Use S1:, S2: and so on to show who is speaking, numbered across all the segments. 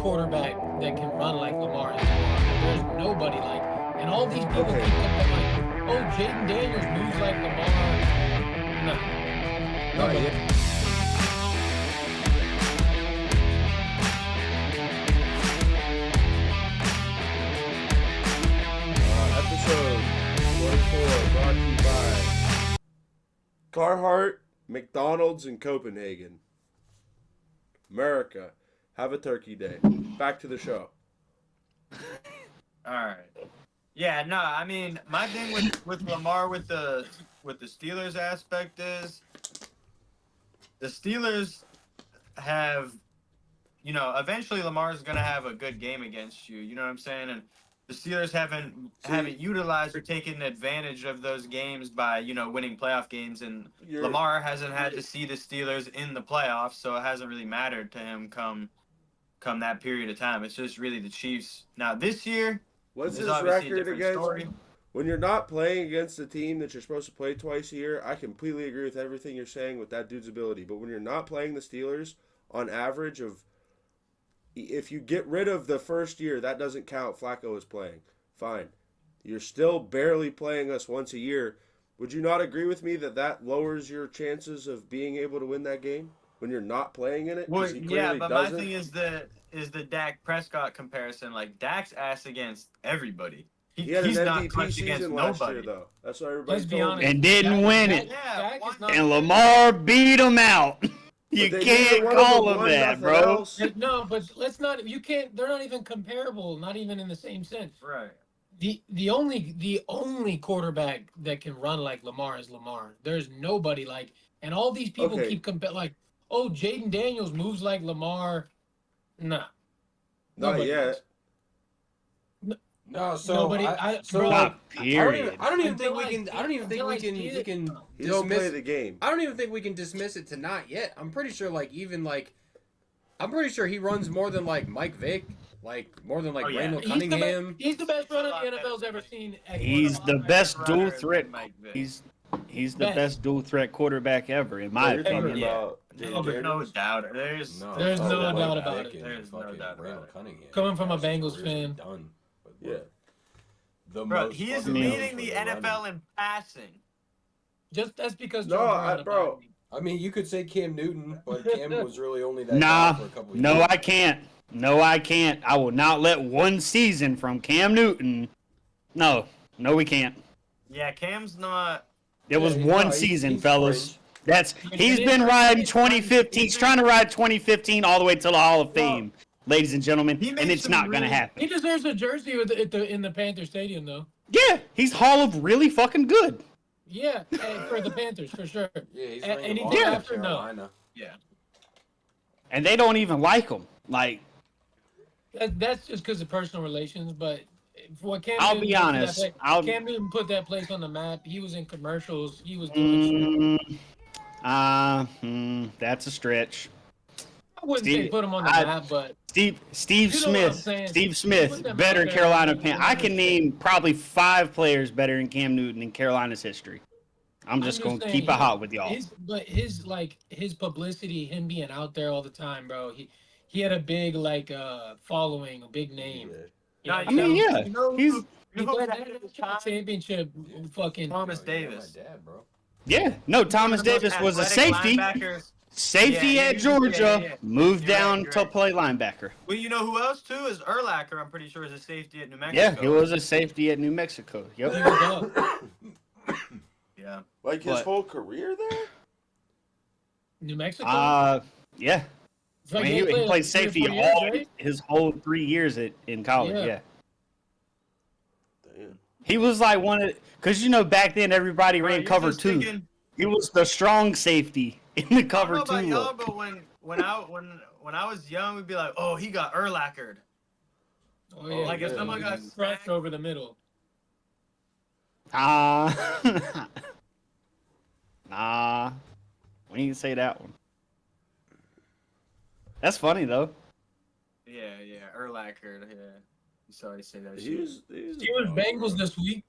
S1: quarterback that can run like Lamar is Lamar. There's nobody like, and all these people keep comparing like, oh, Jaden Daniels moves like Lamar. No. Nobody.
S2: Episode 44 brought to you by Carhartt, McDonald's, and Copenhagen. America, have a turkey day. Back to the show.
S3: All right. Yeah, no, I mean, my thing with Lamar with the Steelers aspect is the Steelers have, eventually Lamar's going to have a good game against you, you know what I'm saying? And the Steelers haven't utilized or taken advantage of those games by, winning playoff games, and Lamar hasn't had to see the Steelers in the playoffs, so it hasn't really mattered to him come that period of time. It's just really the Chiefs. Now this year,
S2: what's his record against? When you're not playing against a team that you're supposed to play twice a year, I completely agree with everything you're saying with that dude's ability. But when you're not playing the Steelers, on average of, if you get rid of the first year, that doesn't count. Flacco is playing. Fine. You're still barely playing us once a year. Would you not agree with me that lowers your chances of being able to win that game when you're not playing in it?
S3: Well, yeah, but my thing is the Dak Prescott comparison. Like, Dak's ass against everybody.
S2: He had
S3: he's
S2: an
S3: not
S2: MVP
S3: clutch against
S2: season last
S3: nobody.
S2: year, though. That's what everybody
S1: Let's be
S2: told
S1: honest.
S2: me.
S4: And didn't win it.
S3: Yeah,
S4: And Lamar beat him out. You can't call him that, bro.
S2: Else.
S1: No, but let's not. You can't. They're not even comparable. Not even in the same sense.
S3: Right.
S1: The only quarterback that can run like Lamar is Lamar. There's nobody like. And all these people keep comparing like, oh, Jaden Daniels moves like Lamar. Nah.
S2: Not yet.
S5: No, so
S1: Nobody.
S4: Period.
S5: I don't even think we
S1: Until
S5: can. I don't even think we can.
S1: see
S5: We
S1: it.
S5: can
S2: He don't play
S5: dismiss.
S2: the game.
S5: I don't even think we can dismiss it to not yet. I'm pretty sure, I'm pretty sure he runs more than like Mike Vick, more than like Randall Cunningham.
S1: He's the best runner the NFL's ever seen.
S4: He's the best dual threat.
S3: Mike Vick.
S4: He's the best dual threat quarterback ever, in my opinion.
S3: No doubt. There's
S1: no doubt about it.
S3: There's no doubt about it.
S5: Cunningham.
S1: Coming from a Bengals fan.
S5: Done.
S2: Yeah.
S3: Bro, he is leading the NFL in passing.
S1: Just that's because.
S2: Bro.
S5: I mean, you could say Cam Newton, but Cam was really only that
S4: Nah,
S5: guy for a couple of years.
S4: no, I can't. No, I can't. I will not let one season from Cam Newton. No, we can't.
S3: Yeah, Cam's not.
S4: It was one season,
S5: he's
S4: fellas.
S5: fringe.
S4: He's been riding 2015. He's trying to ride 2015 all the way to the Hall of Fame, ladies and gentlemen,
S3: He
S4: and
S3: made
S4: it's
S3: some
S4: not gonna
S3: really-
S4: happen.
S1: He deserves a jersey in the Panther Stadium, though.
S4: Yeah, he's Hall of really fucking good.
S1: Yeah, for the Panthers for sure.
S5: Yeah, he's
S1: And
S5: ringing
S1: he
S5: the
S1: did
S5: ball in
S1: after no.
S5: Carolina.
S1: Yeah,
S4: And they don't even like him. Like,
S1: that's just because of personal relations. But what Cam
S4: I'll
S1: Newton
S4: be
S1: put
S4: honest,
S1: that Cam Newton put that place on the map. He was in commercials. He was doing shit.
S4: That's a stretch.
S1: I wouldn't say put him on the map, but
S4: Steve
S1: You know what I'm
S4: Smith.
S1: saying.
S4: Steve
S1: Put
S4: Smith,
S1: them
S4: better
S1: out there.
S4: Carolina Pan. I can name probably 5 players better than Cam Newton in Carolina's history. I'm just gonna
S1: saying,
S4: keep it hot with y'all.
S1: His publicity, him being out there all the time, bro. He had a big following, a big name.
S3: No,
S4: I mean, yeah, he's
S1: He played that championship. Fucking
S3: Thomas
S5: Yeah,
S3: Davis.
S5: my dad, bro.
S4: yeah. No, Thomas Davis was a safety. Safety at Georgia, moved down to play linebacker.
S3: Well, you know who else too is Urlacher. I'm pretty sure is a safety at New Mexico.
S4: Yeah, he was a safety at New Mexico. Yep.
S1: There you go.
S3: Yeah.
S2: Like his
S4: But-
S2: whole career there?
S1: New Mexico.
S4: Yeah.
S1: It's like
S4: I mean, he
S1: played
S4: played
S1: 3 or
S4: safety
S1: 4 years,
S4: all
S1: right?
S4: his whole 3 years in college.
S1: Yeah.
S4: Yeah.
S2: Damn.
S4: He was like one of, because back then everybody
S3: Bro,
S4: ran
S3: you're
S4: cover
S3: just
S4: 2.
S3: thinking-
S4: He was the strong safety in the
S3: I
S4: cover
S3: don't know
S4: 2
S3: about y'all,
S4: look.
S3: but when I was young, we'd be like, oh, he got Urlachered.
S1: Oh, yeah.
S3: Like if
S5: yeah,
S3: someone got
S1: crushed over the middle.
S4: Nah. We need to say that one. That's funny though.
S3: Yeah, Urlachered. Yeah. You sorry to say that
S2: He
S3: shit.
S2: was
S1: Steelers Bengals this week.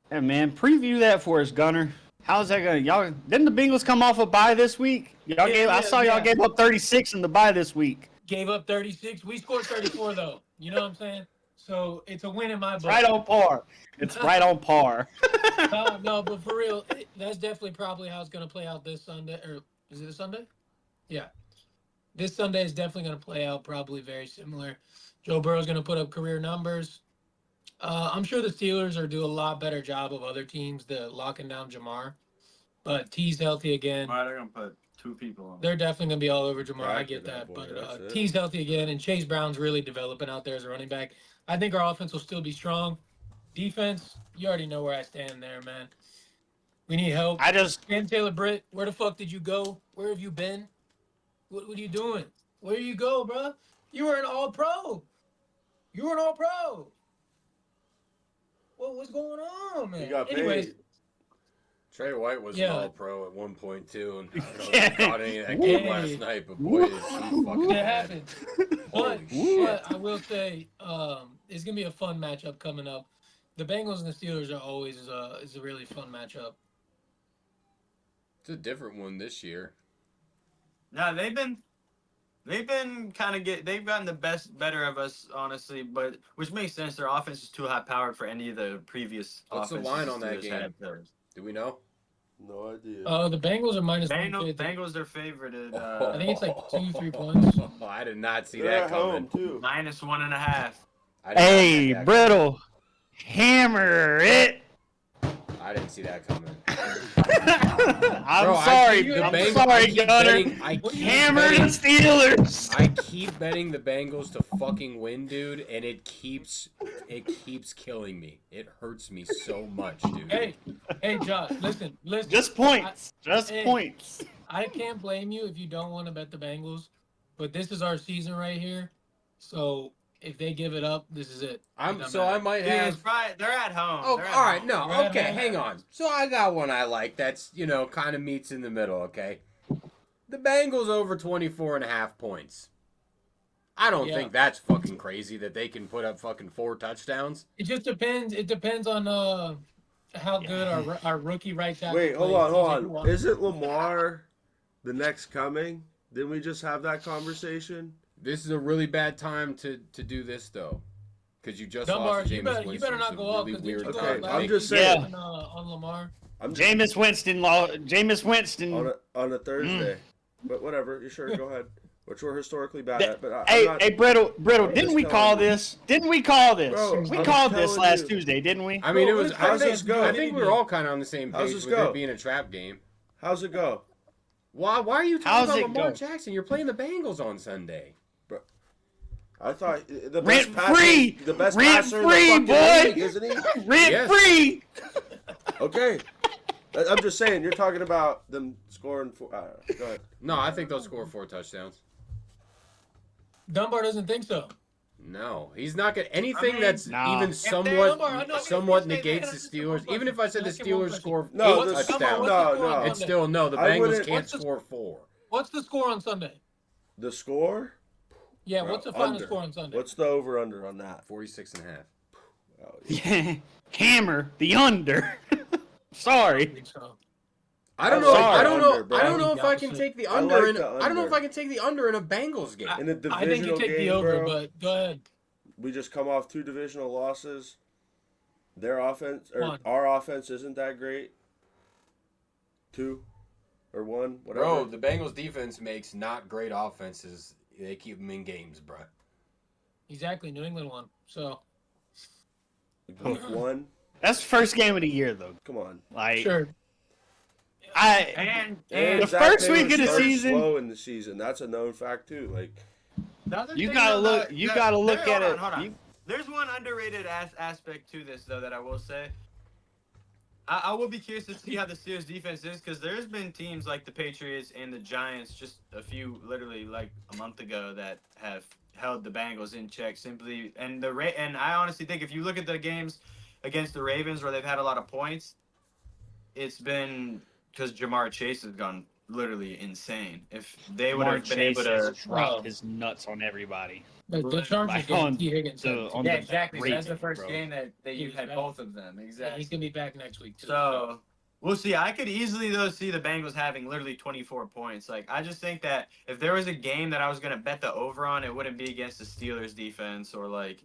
S4: Hey man, preview that for us, Gunner. How's that going? Y'all didn't the Bengals come off a bye this week? I saw y'all gave up 36 in the bye this week.
S1: gave up 36. We scored 34 though. You know what I'm saying? So it's a win in my book.
S4: Right on par. It's right on par.
S1: No, but for real, that's definitely probably how it's going to play out this Sunday. Or is it a Sunday? Yeah. This Sunday is definitely going to play out probably very similar. Joe Burrow's going to put up career numbers. I'm sure the Steelers are doing a lot better job of other teams locking down Jamar. But T's healthy again.
S3: Why they're going to put 2 people on?
S1: They're definitely going to be all over Jamar. I get that. But T's healthy again, and Chase Brown's really developing out there as a running back. I think our offense will still be strong. Defense, you already know where I stand there, man. We need help. And Taylor Britt, where the fuck did you go? Where have you been? What are you doing? Where you go, bro? You were an All-Pro. What's going on, man?
S2: You got paid.
S1: Anyways,
S5: Trey White was an All-Pro at one point too, and I don't know if you caught any of that game last night, but boy, is he fucking bad.
S1: Happened. But I will say, it's gonna be a fun matchup coming up. The Bengals and the Steelers are always is a really fun matchup.
S5: It's a different one this year.
S3: No, they've been kind of they've gotten the better of us, honestly, but which makes sense. Their offense is too high powered for any of the previous.
S5: What's the line on that game? Do we know?
S2: No idea.
S1: The Bengals are minus
S3: Bengals are favorited.
S1: I think it's like 2-3 points.
S5: Oh, I did not see that coming.
S2: Too.
S3: Minus 1.5.
S4: Hey, Brittle, hammer it.
S5: I didn't see that coming.
S4: I'm sorry, Gunner. Hammer the Steelers.
S5: I keep betting the Bengals to fucking win, dude, and it keeps killing me. It hurts me so much, dude.
S1: Hey, Josh, listen.
S4: Just points. Points.
S1: I can't blame you if you don't want to bet the Bengals, but this is our season right here. So if they give it up, this is it.
S5: I might have.
S3: They're at home.
S5: Oh, all right. No, okay. Hang on. So I got one I like. That's kind of meets in the middle. Okay. The Bengals over 24.5 points. I don't think that's fucking crazy that they can put up fucking 4 touchdowns.
S1: It just depends. It depends on how good our rookie right tackle.
S2: Wait, hold on. Isn't Lamar the next coming? Didn't we just have that conversation?
S5: This is a really bad time to do this, though. Because you just
S1: Dunbar,
S5: lost to Jameis Winston.
S1: You better not go off.
S5: Really weird
S2: okay, I'm just saying.
S1: On Lamar.
S4: Jameis Winston.
S2: On a Thursday. But whatever. You sure, go ahead. Which we're historically bad at. But
S4: hey, Brittle, didn't we call this? Didn't we call this?
S2: Bro,
S4: we called this last Tuesday, didn't we?
S5: I mean, it was. I
S2: I
S5: think we were all kind of on the same page with it being a trap game.
S2: How's it go?
S5: Why are you talking about Lamar Jackson? You're playing the Bengals on Sunday.
S2: I thought the
S4: best
S2: passer
S4: boy,
S2: in the league, isn't he?
S4: Rent free.
S2: Okay, I'm just saying. You're talking about them scoring. Go ahead.
S5: No, I think they'll score 4 touchdowns.
S1: Dunbar doesn't think so.
S5: No, he's not going to anything that's even somewhat negates the Steelers. Even if I said the Steelers score 8 touchdowns, it's still no. The Bengals can't score 4.
S1: What's the score on Sunday?
S2: The score?
S1: Yeah, what's the final score on Sunday?
S2: What's the over/under on that?
S5: 46.5.
S2: Oh,
S4: yeah. Hammer the under. Sorry.
S5: I don't know. I don't know if I can take the under. I don't know if I can take the under in a Bengals game.
S2: In a divisional
S1: I think you take the over,
S2: bro,
S1: but go ahead.
S2: We just come off 2 divisional losses. Their offense or our offense isn't that great. 2 or 1, whatever.
S5: Bro, the Bengals defense makes not great offenses. They keep them in games, bro.
S1: Exactly, New England won. So.
S2: Week 1.
S4: That's the first game of the year, though.
S2: Come on.
S1: Sure.
S3: And
S4: the first week of the season.
S2: Slow in the season. That's a known fact too. Like.
S4: You gotta look. You gotta look at it.
S3: Hold on. There's one underrated aspect to this, though, that I will say. I will be curious to see how the Steelers defense is, because there's been teams like the Patriots and the Giants just literally like a month ago, that have held the Bengals in check simply. And I honestly think if you look at the games against the Ravens where they've had a lot of points, it's been because Jamar Chase has gone literally insane. If they would have been able to
S4: drop his nuts on everybody.
S1: The Chargers getting T. Higgins.
S3: Yeah, exactly. That's the first game that you had both of them. Exactly.
S1: Yeah, he's gonna be back next week too.
S3: So We'll see. I could easily, though, see the Bengals having literally 24 points. Like, I just think that if there was a game that I was going to bet the over on, it wouldn't be against the Steelers defense or, like,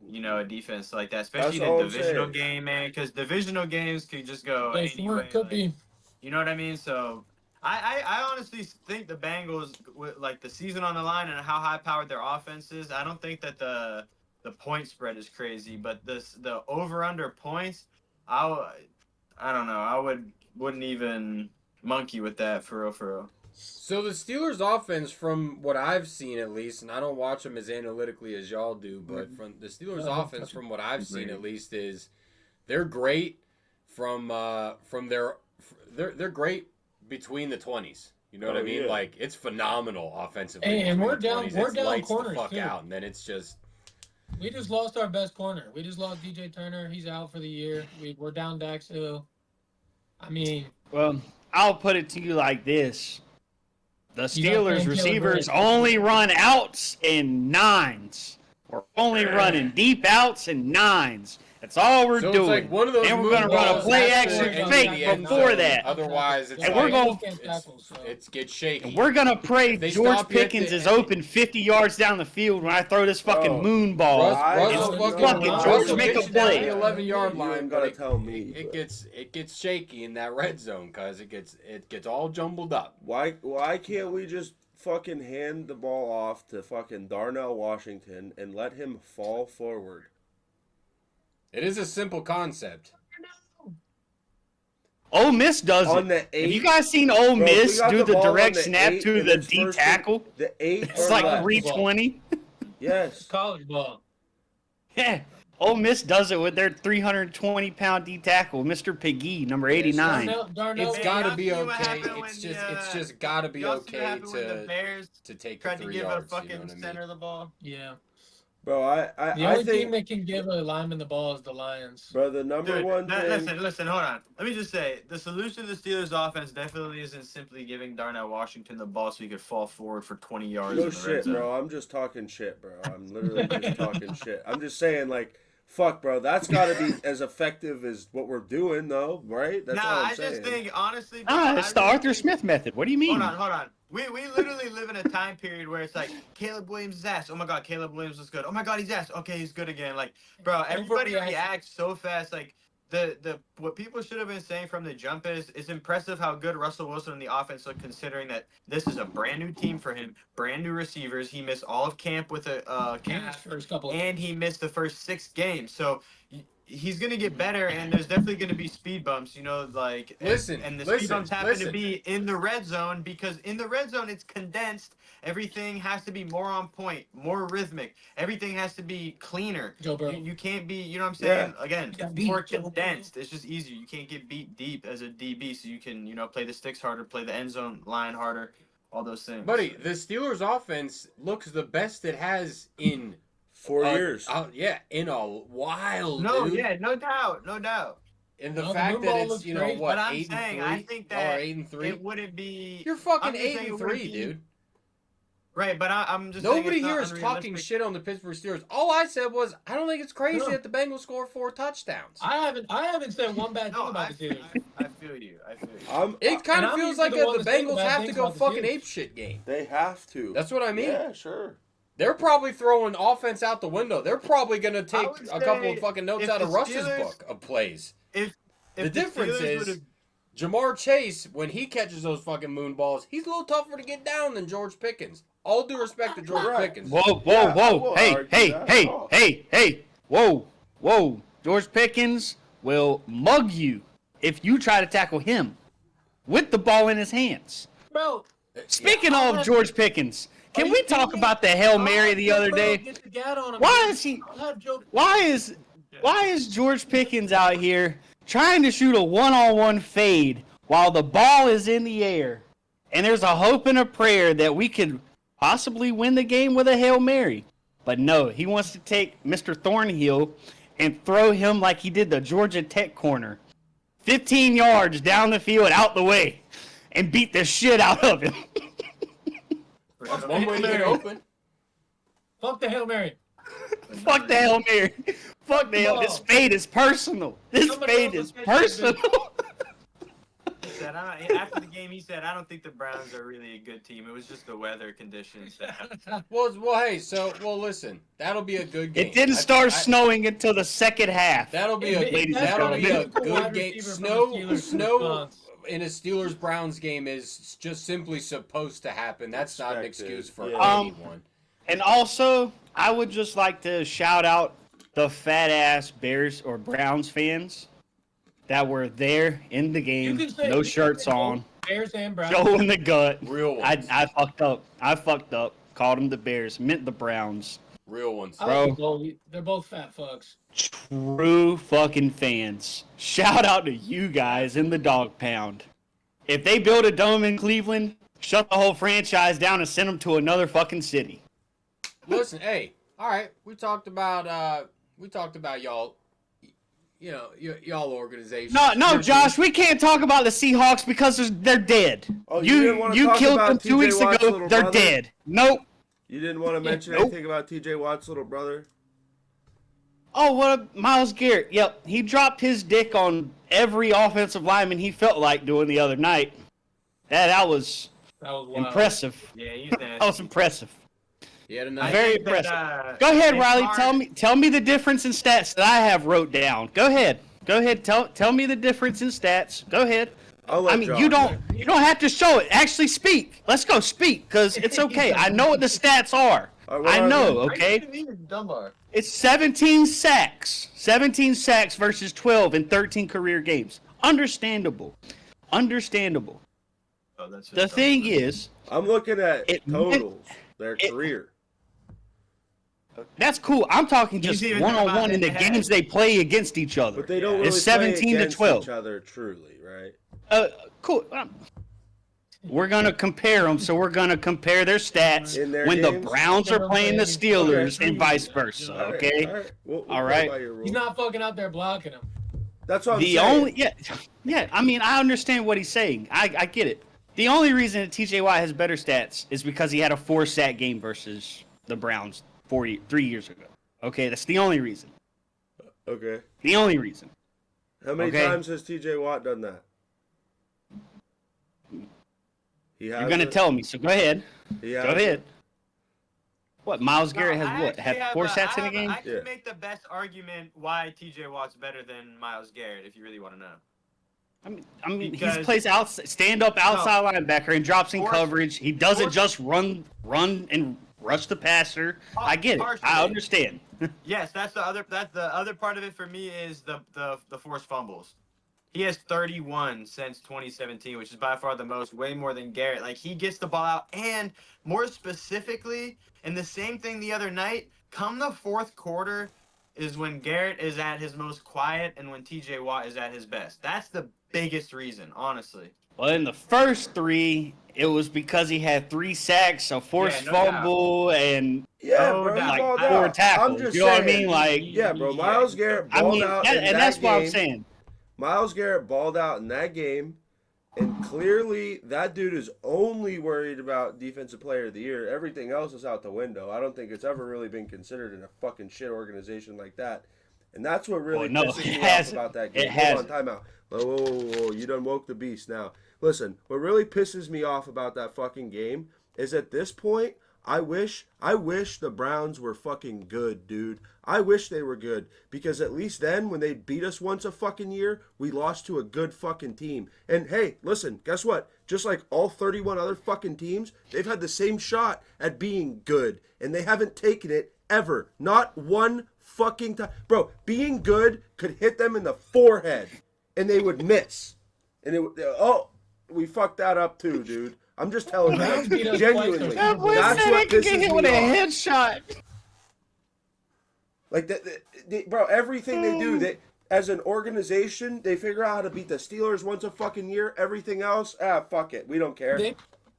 S3: you know, a defense like that. Especially the divisional game, man. Because divisional games could just go anyway.
S1: Could be.
S3: You know what I mean? So, I honestly think the Bengals, with, like, the season on the line and how high-powered their offense is, I don't think that the point spread is crazy. But the over-under points, I don't know. I wouldn't even monkey with that for real.
S5: So the Steelers' offense, from what I've seen at least, and I don't watch them as analytically as y'all do, but from the Steelers' offense, from what I've seen at least, is they're great they're great between the 20s. You know what I mean? Yeah. Like, it's phenomenal offensively.
S1: Hey, and we're down corners
S5: the fuck
S1: too.
S5: Out, and then it's just.
S1: We just lost our best corner. We just lost DJ Turner. He's out for the year. We're down Dax Hill. I mean,
S4: well, I'll put it to you like this: the Steelers receivers only run outs and nines. We're only running deep outs and nines. That's all we're doing.
S5: Like one of those
S4: and we're going to run a play action fake before that.
S5: Otherwise, it gets shaky.
S4: And we're going to pray George Pickens is open 50 yards down the field when I throw this fucking moon ball.
S5: Russell
S4: make a play.
S5: The 11-yard line,
S2: gotta tell me.
S5: It gets shaky in that red zone because it gets all jumbled up.
S2: Why can't we just fucking hand the ball off to fucking Darnell Washington and let him fall forward?
S5: It is a simple concept.
S4: Ole Miss does it. Have you guys seen Ole Miss do the direct snap to the D tackle? It's like 320.
S2: Yes.
S1: College ball.
S4: Yeah. Ole Miss does it with their 320-pound D tackle, Mr. Piggy, number 89.
S5: It's got to be okay. It's just got to be okay to take the 3 yards.
S3: Tried to give a fucking center of the ball.
S1: Yeah.
S2: Bro,
S1: the only team that can give a lineman the ball is the Lions.
S2: Bro, the number one thing...
S3: Listen, hold on. Let me just say, the solution to the Steelers' offense definitely isn't simply giving Darnell Washington the ball so he could fall forward for 20 yards.
S2: No shit, bro. I'm just talking shit, bro. I'm literally just talking shit. I'm just saying, like, fuck, bro. That's got to be as effective as what we're doing, though, right? That's all I'm saying.
S3: I just think, honestly...
S4: it's the Arthur Smith method. What do you mean?
S3: Hold on. We literally live in a time period where it's like, Caleb Williams is ass. Oh my God, Caleb Williams was good. Oh my God, he's ass. Okay, he's good again. Like, bro, everybody reacts so fast. Like, what people should have been saying from the jump is, it's impressive how good Russell Wilson and the offense look, considering that this is a brand new team for him, brand new receivers. He missed all of camp with a calf, and he missed the first 6 games. So he's gonna get better, and there's definitely gonna be speed bumps. You know, like and the speed bumps happen to be in the red zone, because in the red zone it's condensed. Everything has to be more on point, more rhythmic. Everything has to be cleaner. You can't be, you know what I'm saying? Yeah. Again, more condensed. It's just easier. You can't get beat deep as a DB, so you can, you know, play the sticks harder, play the end zone line harder, all those things.
S5: Buddy, the Steelers offense looks the best it has in
S2: 4 years.
S5: Yeah, in a while.
S3: No,
S5: dude.
S3: Yeah, no doubt.
S5: And the fact that it's, you know, what, 8-3?
S3: I think that
S5: 8-3?
S3: It wouldn't be.
S5: You're fucking 8-3, dude.
S3: Right, but I'm just.
S5: Nobody here is talking shit on the Pittsburgh Steelers. All I said was, I don't think it's crazy that the Bengals score 4 touchdowns.
S1: I haven't said one bad thing about the Steelers.
S3: I feel you.
S5: It kind of feels like the Bengals have to go fucking apeshit game.
S2: They have to.
S5: That's what I mean.
S2: Yeah, sure.
S5: They're probably throwing offense out the window. They're probably going to take a couple of fucking notes out of Russ's book of plays.
S3: If
S5: the difference is, Jamar Chase, when he catches those fucking moon balls, he's a little tougher to get down than George Pickens. All due respect to George Pickens.
S4: Whoa. Hey. Whoa. George Pickens will mug you if you try to tackle him with the ball in his hands.
S1: Bro.
S4: Speaking of George Pickens, can we talk about the Hail Mary the other day? Why is George Pickens out here trying to shoot a one-on-one fade while the ball is in the air? And there's a hope and a prayer that we could possibly win the game with a Hail Mary. But no, he wants to take Mr. Thornhill and throw him like he did the Georgia Tech corner. 15 yards down the field, out the way, and beat the shit out of him.
S5: That's one way to get open.
S1: Fuck the Hail Mary.
S4: Fuck the Hail Mary. Fuck the Hail. This fade is personal. This fade is personal.
S3: said. After the game, he said, "I don't think the Browns are really a good team. It was just the weather conditions."
S5: Well, hey, listen, that'll be a good game.
S4: It didn't start snowing until the second half.
S5: That'll be a good game. Snow in a Steelers Browns game is just simply supposed to happen. That's not an excuse for anyone.
S4: And also, I would just like to shout out the fat ass Bears or Browns fans that were there in the game, no shirts on,
S1: Bears and Browns,
S4: showing the gut.
S5: Real ones.
S4: I fucked up. Called them the Bears, meant the Browns.
S5: Real ones,
S4: bro.
S1: They're both fat fucks.
S4: True fucking fans. Shout out to you guys in the dog pound. If they build a dome in Cleveland, shut the whole franchise down and send them to another fucking city.
S5: Listen, hey, all right. We talked about y'all. You know, y'all organization.
S4: No, Josh, we can't talk about the Seahawks because they're dead.
S2: Oh,
S4: you killed them 2 weeks ago. They're dead. Nope.
S2: You didn't want to mention anything about TJ Watt's little brother?
S4: Oh, what Myles Garrett. Yep, he dropped his dick on every offensive lineman he felt like doing the other night. That was impressive.
S3: Yeah,
S4: that was impressive. Very impressive. Go ahead, Riley. Tell me the difference in stats that I have wrote down. Go ahead. Tell me the difference in stats. Go ahead. You don't have to show it. Actually speak. Let's go speak, because it's okay. I know what the stats are. I know, okay? It's 17 sacks. 17 sacks versus 12 in 13 career games. Understandable.
S3: Oh,
S4: The thing is,
S2: I'm looking at totals, their career.
S4: That's cool. I'm talking just one-on-one in the games they play against each other.
S2: But they don't really
S4: it's 17
S2: play
S4: to 12.
S2: each other truly, right?
S4: Cool. We're going to compare them, so we're going to compare their stats when the Browns are playing the Steelers and vice versa, okay?
S2: All right.
S1: He's not fucking out there blocking them.
S2: That's what I'm saying.
S4: Yeah, I mean, I understand what he's saying. I get it. The only reason that TJ Watt has better stats is because he had a 4-sack game versus the Browns 3 years ago. Okay, that's the only reason.
S2: Okay.
S4: The only reason.
S2: How many times has TJ Watt done that?
S4: You're going to tell me, so go ahead. Go ahead. What, Myles Garrett had 4 sacks in a game?
S3: I can make the best argument why TJ Watt's better than Myles Garrett, if you really want to know.
S4: I mean, he plays stand-up outside linebacker and drops in coverage. He doesn't just run and rush the passer. I get it. I understand.
S3: Yes, that's the other part of it for me is the forced fumbles. He has 31 since 2017, which is by far the most, way more than Garrett. Like, he gets the ball out, and more specifically, and the same thing the other night, come the fourth quarter is when Garrett is at his most quiet and when TJ Watt is at his best. That's the biggest reason, honestly.
S4: Well, in the first 3, it was because he had 3 sacks, a forced fumble, and 4 tackles. You know what I mean? Like,
S2: bro, Myles Garrett balled out in that game.
S4: That's what I'm saying.
S2: Myles Garrett balled out in that game, and clearly that dude is only worried about Defensive Player of the Year. Everything else is out the window. I don't think it's ever really been considered in a fucking shit organization like that. And that's what really pisses me off about that game. Hold on, time out. Whoa, you done woke the beast now. Listen, what really pisses me off about that fucking game is at this point, I wish the Browns were fucking good, dude. I wish they were good, because at least then when they beat us once a fucking year, we lost to a good fucking team. And hey, listen, guess what? Just like all 31 other fucking teams, they've had the same shot at being good, and they haven't taken it ever. Not one fucking time. Bro, being good could hit them in the forehead, and they would miss. And we fucked that up too, dude. I'm just telling you, genuinely.
S4: That boy said they could get hit with a headshot.
S2: Like, bro, everything they do, as an organization, they figure out how to beat the Steelers once a fucking year. Everything else, fuck it. We don't care.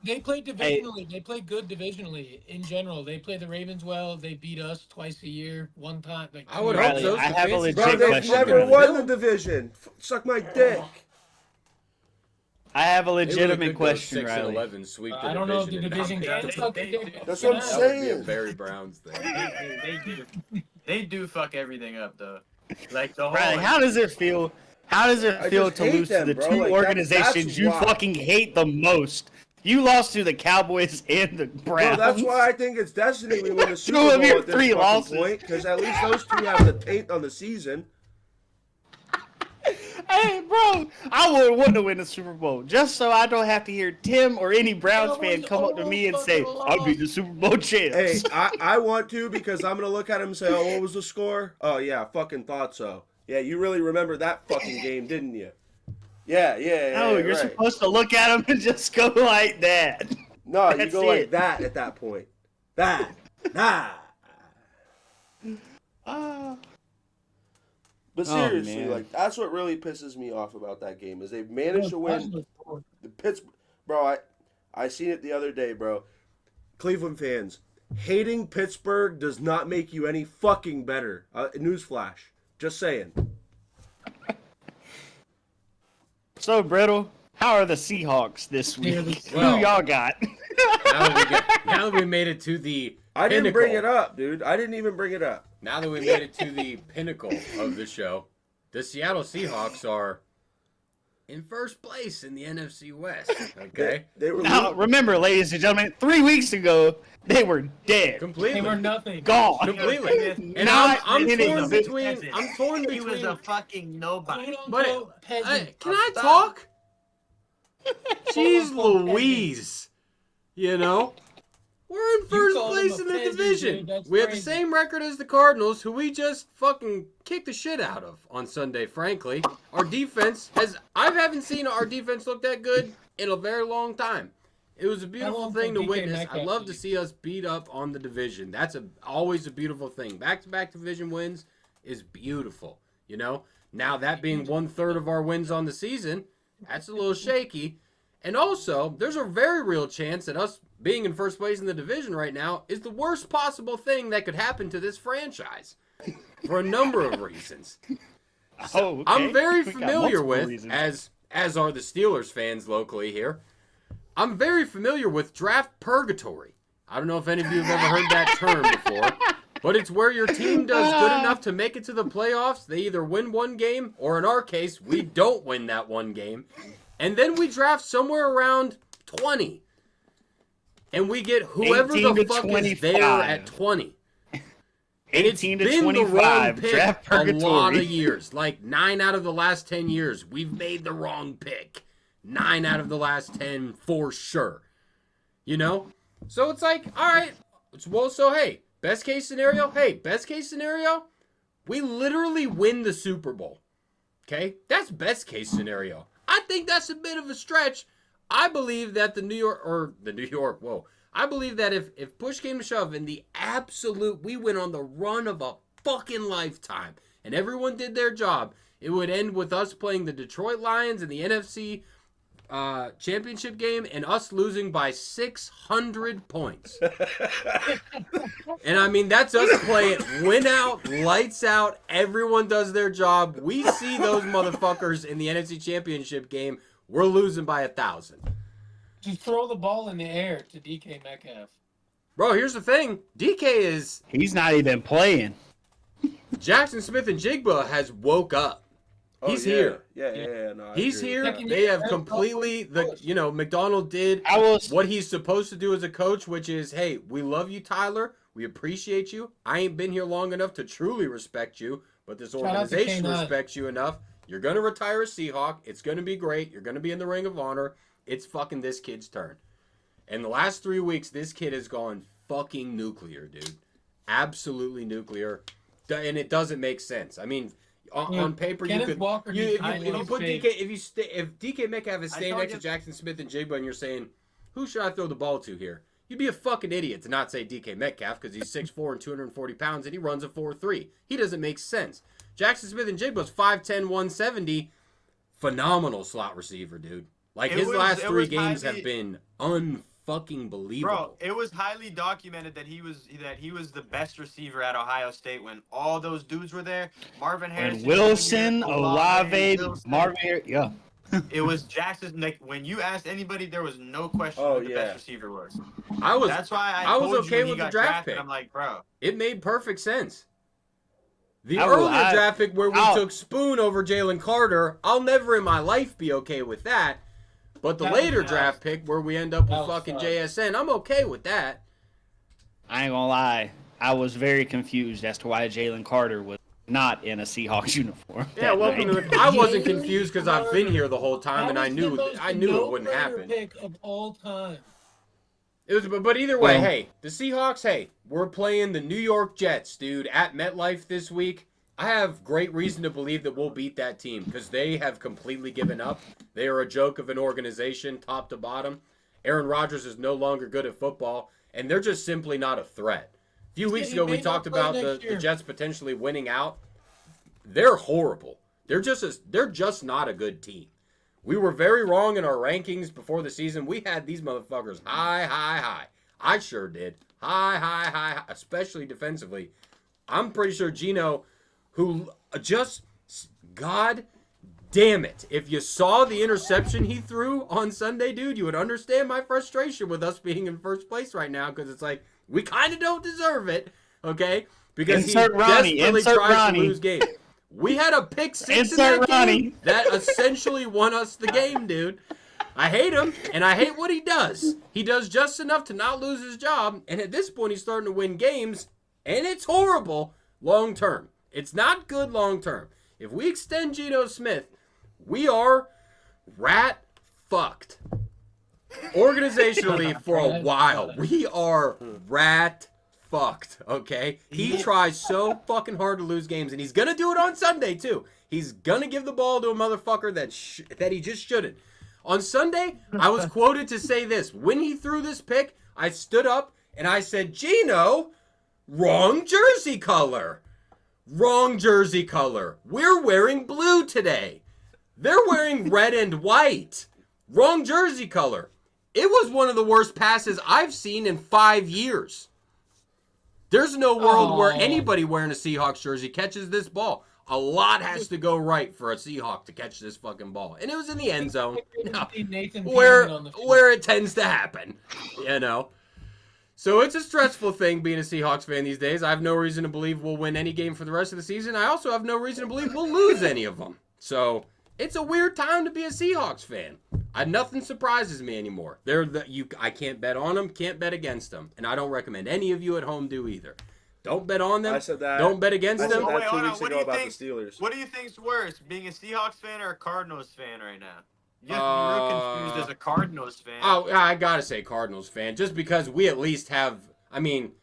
S1: They play divisionally. They play good divisionally in general. They play the Ravens well. They beat us twice a year, one time. Like,
S5: I would hope so.
S4: I have a legit
S2: question.
S4: question.
S2: They've never won the division. Suck my dick.
S4: I have a legitimate question,
S5: 6-11 sweep the
S1: I don't know if the
S5: division
S1: division can.
S2: That's what I'm saying.
S5: That would be a very Browns thing.
S3: They do fuck everything up, though. Like, the whole.
S4: Riley, how does it feel How does it feel to lose to the two organizations
S2: that's
S4: you
S2: why.
S4: fucking hate the most? You lost to the Cowboys and the Browns.
S2: Bro, that's why I think it's destiny we win the Super
S4: Two
S2: Bowl
S4: of your
S2: at this
S4: three
S2: fucking
S4: losses.
S2: point, because at least those two have the taint on the season.
S4: Hey, bro, I would want to win the Super Bowl just so I don't have to hear Tim or any Browns fan come up to me and say, I'll be the Super Bowl champ.
S2: Hey, I want to, because I'm going to look at him and say, oh, what was the score? Oh, yeah, fucking thought so. Yeah, you really remember that fucking game, didn't you? Yeah.
S4: No, you're
S2: right.
S4: supposed to look at him and just go like that.
S2: No, you
S4: That's
S2: go like
S4: it.
S2: that at that point. That. Nah. But seriously,
S4: man.
S2: like, that's what really pisses me off about that game, is they've managed to win the Pittsburgh. Bro, I seen it the other day, bro. Cleveland fans, hating Pittsburgh does not make you any fucking better. Newsflash. Just saying.
S4: So, Brittle, how are the Seahawks this week?
S5: Well,
S4: Who y'all got?
S5: now that we made it to the
S2: I didn't
S5: pinnacle,
S2: bring it up, dude. I didn't even bring it up.
S5: Now that we made it to the pinnacle of the show, the Seattle Seahawks are in first place in the NFC West. Okay,
S2: They were
S4: Now, remember, ladies and gentlemen, 3 weeks ago, they were dead.
S5: completely.
S1: They were nothing.
S4: Gone.
S5: Completely. And
S4: Not
S5: I'm
S4: hitting
S5: torn
S4: them.
S5: between. I'm torn
S3: He was
S5: between.
S3: a fucking nobody.
S5: But
S1: peasant.
S5: can I talk? Jeez Louise. You know? We're in first
S1: called
S5: place
S1: him
S5: in
S1: a
S5: the
S1: peasant,
S5: division.
S1: dude. That's
S5: We have the
S1: crazy.
S5: same record as the Cardinals, who we just fucking kicked the shit out of on Sunday, frankly. Our defense I haven't seen our defense look that good in a very long time. It was a beautiful
S1: long
S5: thing to
S1: DK
S5: witness.
S1: Metcalf
S5: I love to
S1: did.
S5: see us beat up on the division. That's always a beautiful thing. Back-to-back division wins is beautiful, you know? Now, that being 1/3 of our wins on the season, that's a little shaky. And also, there's a very real chance that us being in first place in the division right now is the worst possible thing that could happen to this franchise for a number of reasons.
S4: Oh, okay.
S5: I'm very
S4: We got
S5: familiar
S4: multiple
S5: with,
S4: reasons.
S5: as are the Steelers fans locally here, I'm very familiar with draft purgatory. I don't know if any of you have ever heard that term before, but it's where your team does good enough to make it to the playoffs. They either win one game, or in our case, we don't win that one game. And then we draft somewhere around 20. And we get whoever
S4: 18
S5: the
S4: to
S5: fuck is
S4: 25.
S5: there at 20. And it's
S4: 18 to
S5: been the wrong
S4: 25.
S5: pick
S4: Draft
S5: a lot
S4: purgatory.
S5: of years. Like 9 out of the last 10 years, we've made the wrong pick. 9 out of the last 10 for sure. You know? So it's like, all right. Well, so hey, best case scenario, we literally win the Super Bowl. Okay? That's best case scenario. I think that's a bit of a stretch. I believe that I believe that if push came to shove in the absolute, we went on the run of a fucking lifetime and everyone did their job, it would end with us playing the Detroit Lions in the NFC championship game and us losing by 600 points. And I mean, that's us playing win out, lights out, everyone does their job. We see those motherfuckers in the NFC championship game. We're losing by 1,000.
S1: Just throw the ball in the air to DK Metcalf.
S5: Bro, here's the thing.
S4: He's not even playing.
S5: Jackson Smith and Jigba has woke up.
S2: Oh,
S5: He's here.
S2: Yeah. No, I
S5: He's
S2: agree.
S5: here.
S1: Second
S5: They
S1: year,
S5: have
S1: third
S5: completely
S1: ball.
S5: McDonald did
S4: I will.
S5: what he's supposed to do as a coach, which is, hey, we love you, Tyler. We appreciate you. I ain't been here long enough to truly respect you, but this
S1: out to
S5: organization
S1: K9.
S5: respects you enough. You're going to retire a Seahawk. It's going to be great. You're going to be in the Ring of Honor. It's fucking this kid's turn. And the last 3 weeks, this kid has gone fucking nuclear, dude. Absolutely nuclear. And it doesn't make sense. I mean, on paper,
S1: Kenneth
S5: you could.
S1: Walker,
S5: If
S1: he's
S5: you put
S1: fake.
S5: if DK Metcalf is standing next to Jackson Smith and Jigba, and you're saying, who should I throw the ball to here? You'd be a fucking idiot to not say DK Metcalf because he's 6'4" and 240 pounds and he runs a 4.3. He doesn't make sense. Jackson Smith and Jigba's 5'10", 170. Phenomenal slot receiver, dude. Like, his last 3 games have been unfucking believable.
S3: Bro, it was highly documented that he was the best receiver at Ohio State when all those dudes were there. Marvin Harrison,
S4: And Wilson,
S3: Jr.,
S4: Olave,
S3: Wilson.
S4: Marvin, yeah.
S3: It was Jackson. Like, when you asked anybody, there was no question
S2: Oh,
S3: who the
S2: yeah.
S3: best receiver was.
S5: I was
S3: That's why
S5: I was
S3: told you
S5: okay
S3: when he
S5: with the
S3: got
S5: draft
S3: drafted,
S5: pick.
S3: I'm like, bro.
S5: It made perfect sense. The earlier draft pick where we took Spoon over Jalen Carter, I'll never in my life be okay with that. But the later draft pick where we end up with fucking JSN, I'm okay with that.
S4: I ain't gonna lie. I was very confused as to why Jalen Carter was not in a Seahawks uniform.
S5: Yeah, welcome to it. I wasn't confused because I've been here the whole time and I knew it wouldn't happen.
S1: Pick of all time.
S5: It was, but either way, hey, the Seahawks, hey, we're playing the New York Jets, dude, at MetLife this week. I have great reason to believe that we'll beat that team because they have completely given up. They are a joke of an organization, top to bottom. Aaron Rodgers is no longer good at football, and they're just simply not a threat. A few weeks ago, we talked about the Jets potentially winning out. They're horrible. They're just not a good team. We were very wrong in our rankings before the season. We had these motherfuckers high. I sure did. High, especially defensively. I'm pretty sure Gino, who just, God damn it. If you saw the interception he threw on Sunday, dude, you would understand my frustration with us being in first place right now because it's like, we kind of don't deserve it, okay? Because he desperately tries to lose games. We had a pick six in that game that essentially won us the game, dude. I hate him, and I hate what he does. He does just enough to not lose his job, and at this point, he's starting to win games, and it's horrible long term. It's not good long term. If we extend Geno Smith, we are rat fucked. Organizationally, for a while, we are rat fucked, okay? He tries so fucking hard to lose games, and he's gonna do it on Sunday, too. He's gonna give the ball to a motherfucker that he just shouldn't. On Sunday, I was quoted to say this. When he threw this pick, I stood up, and I said, Geno, wrong jersey color. Wrong jersey color. We're wearing blue today. They're wearing red and white. Wrong jersey color. It was one of the worst passes I've seen in 5 years. There's no world where anybody wearing a Seahawks jersey catches this ball. A lot has to go right for a Seahawk to catch this fucking ball. And it was in the end zone. No, where it tends to happen, you know. So it's a stressful thing being a Seahawks fan these days. I have no reason to believe we'll win any game for the rest of the season. I also have no reason to believe we'll lose any of them. So it's a weird time to be a Seahawks fan. Nothing surprises me anymore. I can't bet on them, can't bet against them. And I don't recommend any of you at home do either. Don't bet on them.
S2: I said that.
S5: Don't bet against them.
S2: That 2 weeks ago about the Steelers.
S3: What do you think's worse, being a Seahawks fan or a Cardinals fan right now? You have to be real confused as a Cardinals fan.
S5: Oh, I gotta say Cardinals fan, just because we at least have. I mean,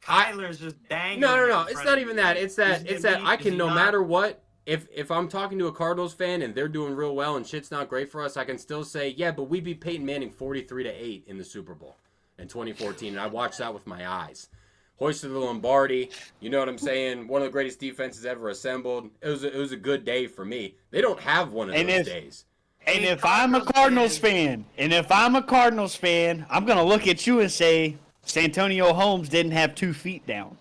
S3: Kyler's just dangling.
S5: No. It's not even that. It's that I can no matter what. If I'm talking to a Cardinals fan and they're doing real well and shit's not great for us, I can still say, yeah, but we beat Peyton Manning 43-8 in the Super Bowl in 2014, and I watched that with my eyes. Hoisted the Lombardi, you know what I'm saying? One of the greatest defenses ever assembled. It was a good day for me. They don't have one of those days.
S4: And if I'm a Cardinals fan, I'm gonna look at you and say, Santonio Holmes didn't have 2 feet down.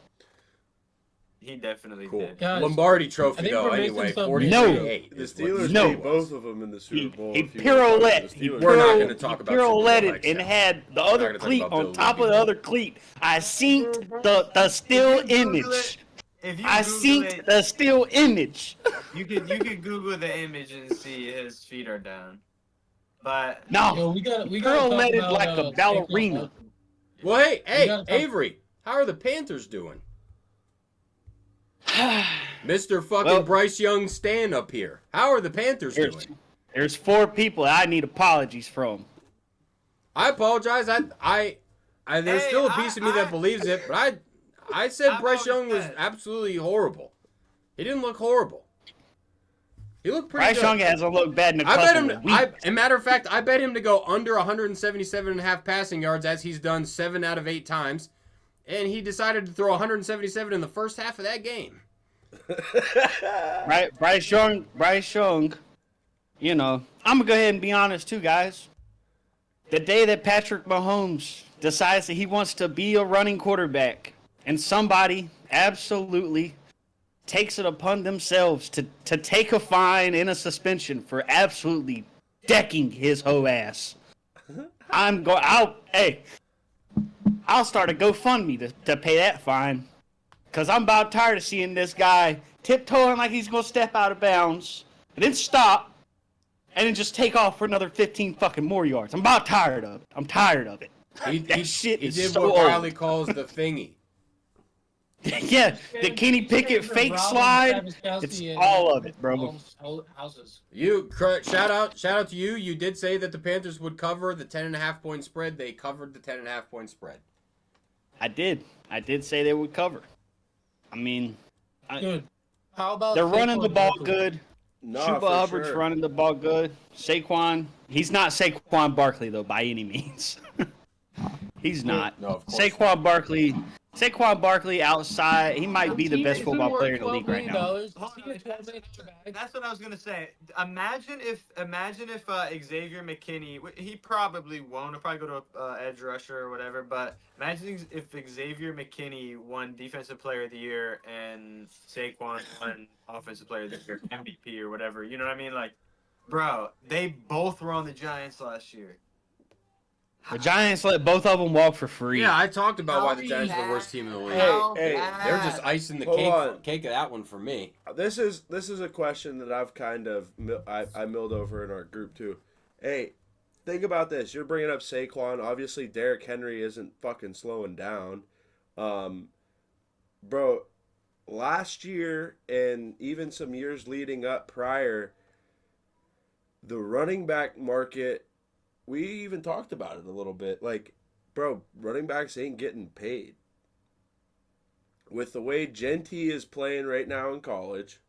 S3: He definitely
S5: cool.
S3: did.
S5: Guys, Lombardi trophy though. Anyway, 48.
S2: The Steelers beat both of them in the Super Bowl.
S4: He pirouetted.
S5: We're not going to talk about
S4: pirouetted and had the other cleat on top of the other cleat. I seen the still image. I seen the still image.
S3: You can Google the image and see his feet are down. But
S4: no,
S1: we got
S4: pirouetted like a ballerina.
S5: Well, hey, Avery, how are the Panthers doing? Mr. fucking Bryce Young stand up here. How are the Panthers doing?
S4: There's 4 people I need apologies from.
S5: I apologize. There's still a piece of me that believes it, but I said Bryce Young was absolutely horrible. He didn't look horrible. He looked pretty good.
S4: Bryce Young hasn't looked bad in a couple of weeks.
S5: As a matter of fact, I bet him to go under 177.5 passing yards as he's done 7 out of 8 times. And he decided to throw 177 in the first half of that game.
S4: Right, Bryce Young, you know, I'm going to go ahead and be honest too, guys. The day that Patrick Mahomes decides that he wants to be a running quarterback and somebody absolutely takes it upon themselves to take a fine and a suspension for absolutely decking his whole ass, I'll start a GoFundMe to pay that fine. Because I'm about tired of seeing this guy tiptoeing like he's going to step out of bounds and then stop and then just take off for another 15 fucking more yards. I'm about tired of it. I'm tired of it. That shit is
S5: did
S4: so
S5: what
S4: old.
S5: Riley calls the thingy.
S4: Yeah, the Kenny Pickett fake slide. It's all of it, bro.
S1: Houses.
S5: Shout out to you. You did say that the Panthers would cover the 10.5 point spread. They covered the 10.5 point spread.
S4: I did say they would cover. I mean,
S1: good. How about
S4: they're running the ball good.
S2: No,
S4: Chuba Hubbard's running the ball good. Saquon, he's not Saquon Barkley though by any means. He's not.
S5: No, of course.
S4: Saquon Barkley outside, he might be the best football player in the league right now.
S3: That's what I was gonna say. Imagine if Xavier McKinney, he probably won't. He'll probably go to edge rusher or whatever. But imagine if Xavier McKinney won Defensive Player of the Year and Saquon won Offensive Player of the Year, MVP or whatever. You know what I mean? Like, bro, they both were on the Giants last year.
S4: The Giants let both of them walk for free.
S5: Yeah, I talked about why the Giants are the worst team in the league.
S2: Hey,
S5: they're just icing the cake of that one for me.
S2: This is a question that I've kind of I milled over in our group too. Hey, think about this. You're bringing up Saquon. Obviously, Derrick Henry isn't fucking slowing down. Bro, last year and even some years leading up prior, the running back market, we even talked about it a little bit. Like, bro, running backs ain't getting paid. With the way Genty is playing right now in college,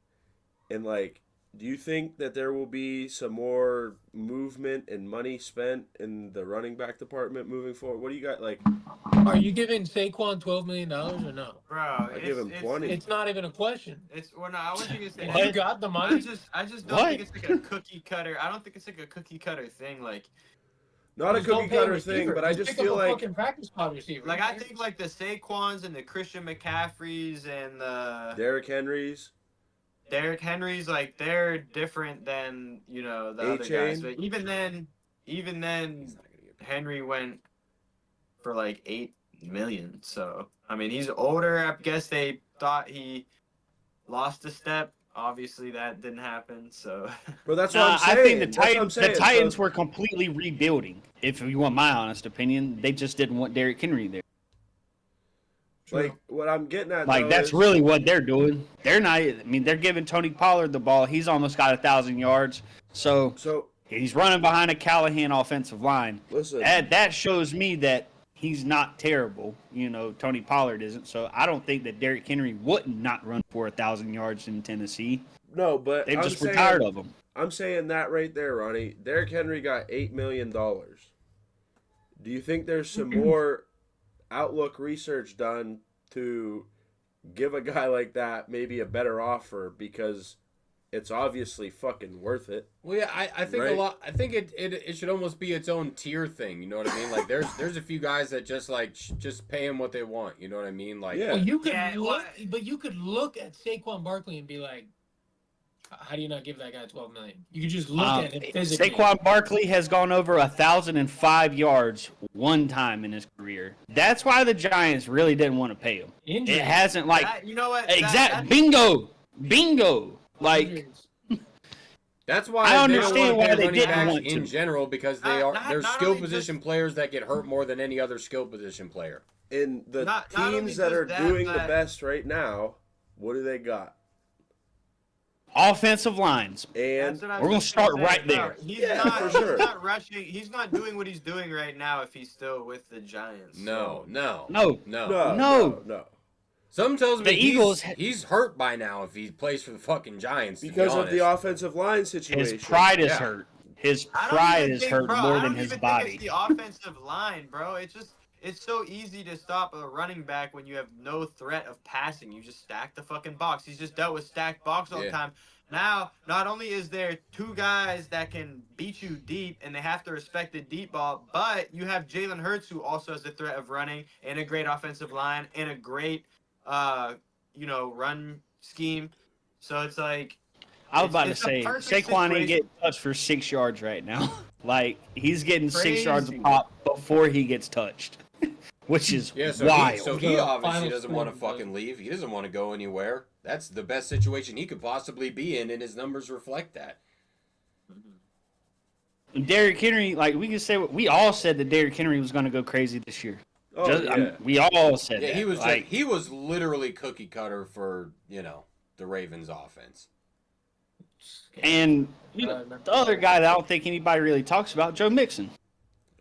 S2: and like, do you think that there will be some more movement and money spent in the running back department moving forward? What do you got? Like,
S1: are you giving Saquon $12 million or no?
S3: Bro,
S2: I give him 20.
S1: It's not even a question.
S3: No, I wasn't gonna say.
S1: You got the money.
S3: I just don't think it's like a cookie cutter. I don't think it's like a cookie cutter thing. Like,
S2: not a cookie cutter thing, but I just feel like
S1: fucking practice squad receiver.
S3: Like, I think like the Saquons and the Christian McCaffreys and the
S2: Derrick Henrys,
S3: like, they're different than, you know, the other guys. But even then, Henry went for like $8 million. So I mean, he's older. I guess they thought he lost a step. Obviously, that didn't happen. So,
S2: but that's what I'm saying.
S4: I think the Titans were completely rebuilding. If you want my honest opinion, they just didn't want Derrick Henry there.
S2: Like, what I'm getting at,
S4: like, that's really what they're doing. They're not. I mean, they're giving Tony Pollard the ball. He's almost got 1,000 yards. So he's running behind a Callahan offensive line.
S2: Listen,
S4: that shows me that he's not terrible. You know, Tony Pollard isn't. So I don't think that Derrick Henry wouldn't not run for 1,000 yards in Tennessee.
S2: No, but
S4: they just were tired of him.
S2: I'm saying that right there, Ronnie. Derrick Henry got $8 million. Do you think there's some more outlook research done to give a guy like that maybe a better offer, because it's obviously fucking worth it?
S5: Well, yeah, I think
S2: right?
S5: a lot. I think it should almost be its own tier thing. You know what I mean? Like, there's a few guys that just pay them what they want. You know what I mean? Like,
S2: yeah.
S1: Well, you could look at Saquon Barkley and be like, how do you not give that guy $12 million? You could just look at him physically.
S4: Saquon Barkley has gone over 1,005 yards one time in his career. That's why the Giants really didn't want to pay him.
S1: Injuries.
S4: It hasn't, like,
S3: you know what?
S4: Bingo. Like,
S5: that's why
S4: I understand why they didn't want
S5: in
S4: to.
S5: general, because they're skill position players that get hurt more than any other skill position player.
S2: In the teams that are doing the best right now, what do they got?
S4: Offensive lines.
S2: And
S4: we're going to start right there.
S3: He's not rushing. He's not doing what he's doing right now if he's still with the Giants.
S5: No. Something tells me he's hurt by now if he plays for the fucking Giants.
S2: Because of the offensive line situation.
S4: His pride is hurt. His pride is hurt more than his body.
S3: It's the offensive line, bro. It's so easy to stop a running back when you have no threat of passing. You just stack the fucking box. He's just dealt with stacked box all the time. Now, not only is there two guys that can beat you deep, and they have to respect the deep ball, but you have Jalen Hurts, who also has the threat of running, and a great offensive line, and a great, run scheme. So it's like,
S4: I was about to say, Saquon ain't getting touched for 6 yards right now. Like, he's getting 6 yards a pop before he gets touched. which is
S5: so
S4: wild.
S5: He obviously
S1: Final
S5: doesn't want to
S1: spin,
S5: fucking leave. He doesn't want to go anywhere. That's the best situation he could possibly be in, and his numbers reflect that.
S4: Derrick Henry, like we can say, we all said that Derrick Henry was going to go crazy this year.
S2: Oh,
S4: I mean, we all said that.
S5: He was
S4: like,
S5: he was literally cookie cutter for the Ravens offense.
S4: And the other guy that I don't think anybody really talks about, Joe Mixon.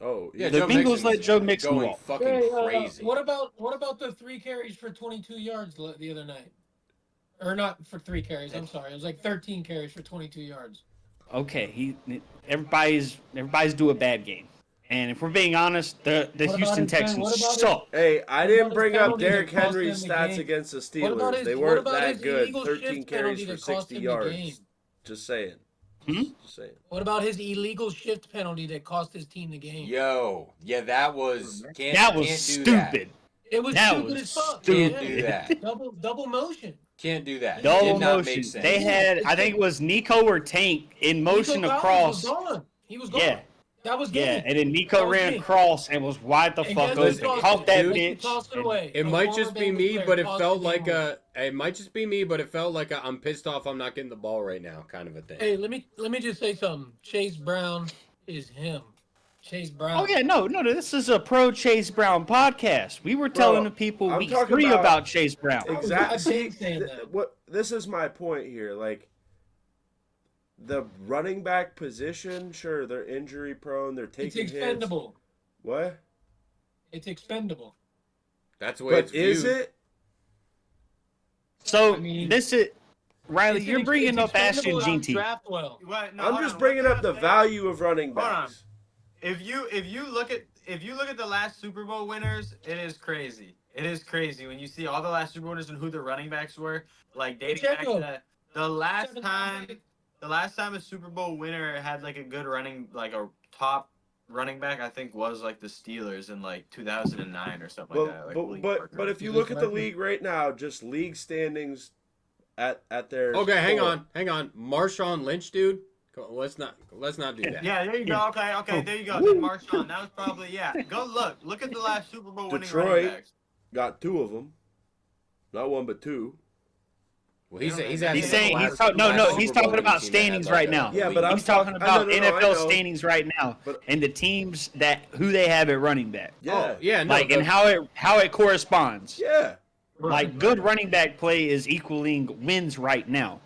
S2: Oh,
S5: Yeah,
S4: The
S5: Joe
S4: Bengals
S5: Mixon's
S4: let Joe Mixon
S5: going
S4: walk.
S5: fucking
S1: Hey,
S5: crazy.
S1: what about the 3 carries for 22 yards the other night? Or not for 3 carries. I'm sorry. It was like 13 carries for 22 yards.
S4: Okay, everybody's do a bad game. And if we're being honest, the Houston Texans suck.
S2: Hey, I didn't bring up
S1: penalty that
S2: Derrick
S1: cost
S2: Henry's
S1: them the
S2: stats
S1: game?
S2: against the
S1: What about
S2: Steelers.
S1: his-
S2: They
S1: what
S2: weren't
S1: about
S2: that
S1: his
S2: good.
S1: illegal
S2: 13
S1: shift
S2: carries
S1: penalty
S2: for
S1: that cost
S2: 60
S1: him the game?
S2: yards. Just saying.
S4: Hmm?
S2: Just saying.
S1: What about his illegal shift penalty that cost his team the game?
S5: Yo, yeah, that was
S4: That was
S5: can't do that.
S4: stupid.
S1: It was
S4: That
S1: stupid
S4: was
S1: as fuck.
S4: stupid.
S5: Can't do that.
S1: Double motion.
S5: Can't do that.
S4: Double
S5: Did not
S4: motion.
S5: make sense.
S4: They had, I think it was Nico or Tank in motion
S1: Nico
S4: across.
S1: Collins was gone. He was gone.
S4: Yeah,
S1: That was
S4: yeah.
S1: game.
S4: And then Nico ran across and was wide the
S1: And
S4: fuck
S1: guess who
S4: open.
S1: tossed
S4: Caught
S1: it?
S4: that
S1: Guess who
S4: bitch.
S1: tossed it
S4: and-
S1: away?
S5: It
S1: A
S5: might
S1: former
S5: just be
S1: Bengals
S5: me,
S1: player
S5: but it
S1: tossed
S5: felt
S1: the
S5: like
S1: game away.
S5: it might just be me, but it felt like I'm pissed off I'm not getting the ball right now kind of a thing.
S1: Hey, let me just say something. Chase Brown is him. Chase Brown.
S4: Oh yeah, no, this is a pro Chase Brown podcast. We were telling the people
S2: I'm
S4: week
S2: talking
S4: 3
S2: about-
S4: about Chase Brown.
S2: Exactly.
S1: I've
S2: See,
S1: been saying that.
S2: what this is my point here. Like the running back position, sure, they're injury prone. They're
S1: It's
S2: taking hits.
S1: expendable.
S2: What?
S1: It's expendable.
S5: That's the way
S2: But
S5: it's
S2: is
S5: viewed.
S2: it?
S4: So
S1: I mean,
S4: this is Riley. You're bringing
S1: it's
S4: up Ashton
S1: expendable
S4: GT.
S1: draft well.
S3: What? No,
S2: I'm
S3: hold
S2: just
S3: on.
S2: bringing
S3: What
S2: up the
S3: did I say?
S2: value of running
S3: Hold on.
S2: backs.
S3: If you look at the last Super Bowl winners, it is crazy. It is crazy when you see all the last Super Bowl winners and who the running backs were. Like dating back to the last time a Super Bowl winner had like a good a top running back, I think was like the Steelers in like 2009 or something like that. Like Lee Parker.
S2: But if you look at the league right now, just league standings at their
S5: Okay, hang
S2: core.
S5: on. Marshawn Lynch, dude. Let's not do that.
S3: Yeah, there you go. Okay, there you go. Then Marshawn, that was probably Go look at the last Super Bowl winning running
S2: Detroit
S3: backs.
S2: got 2 of them, not 1 but 2.
S5: Well, he's
S4: He's saying he's talking about standings right now.
S2: Yeah, but
S4: he's talking about
S2: I
S4: NFL
S2: know.
S4: standings right now
S2: But-
S4: and the teams who they have at running back.
S2: Yeah,
S5: yeah, no,
S4: Like and how it corresponds.
S2: yeah.
S4: Like good running back play is equaling wins right now.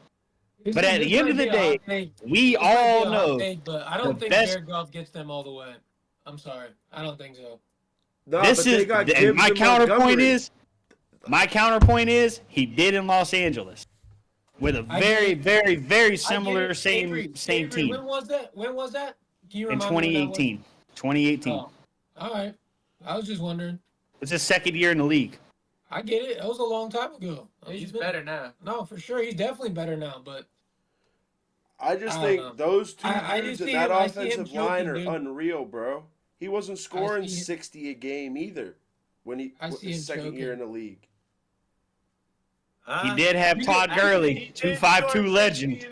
S1: This
S4: But
S1: is-
S4: at
S1: this
S4: the end
S1: might
S4: of the
S1: be a
S4: day,
S1: hot take.
S4: we
S1: This might be
S4: all
S1: a hot
S4: know
S1: take, but I don't
S4: the
S1: think
S4: best-
S1: Jared Goff gets them all the way. I'm sorry. I don't think so.
S2: No,
S4: this
S2: but they
S4: is
S2: got
S4: and
S2: Gibbs
S4: my
S2: and
S4: counterpoint is he did in Los Angeles with a
S1: I
S4: very,
S1: get-
S4: very, very
S1: I get
S4: similar
S1: it.
S4: same
S1: Avery,
S4: team
S1: When was that? Can you
S4: in
S1: remind me when that was?
S4: 2018. 2018.
S1: Oh, all right. I was just wondering.
S4: It's his second year in the league.
S1: I get it. That was a long time ago.
S3: He's better now.
S1: No, for sure. He's definitely better now. But
S2: I just
S1: I
S2: think
S1: don't
S2: those 2
S1: I
S2: dudes
S1: just
S2: in
S1: see
S2: that
S1: him- I see him
S2: offensive line are
S1: joking, dude.
S2: unreal, bro. He wasn't scoring
S1: see him-
S2: 60 a game either when he
S1: I
S2: was
S1: see him
S2: his second
S1: joking.
S2: year in the league.
S4: He did have Todd Gurley, 252 legend.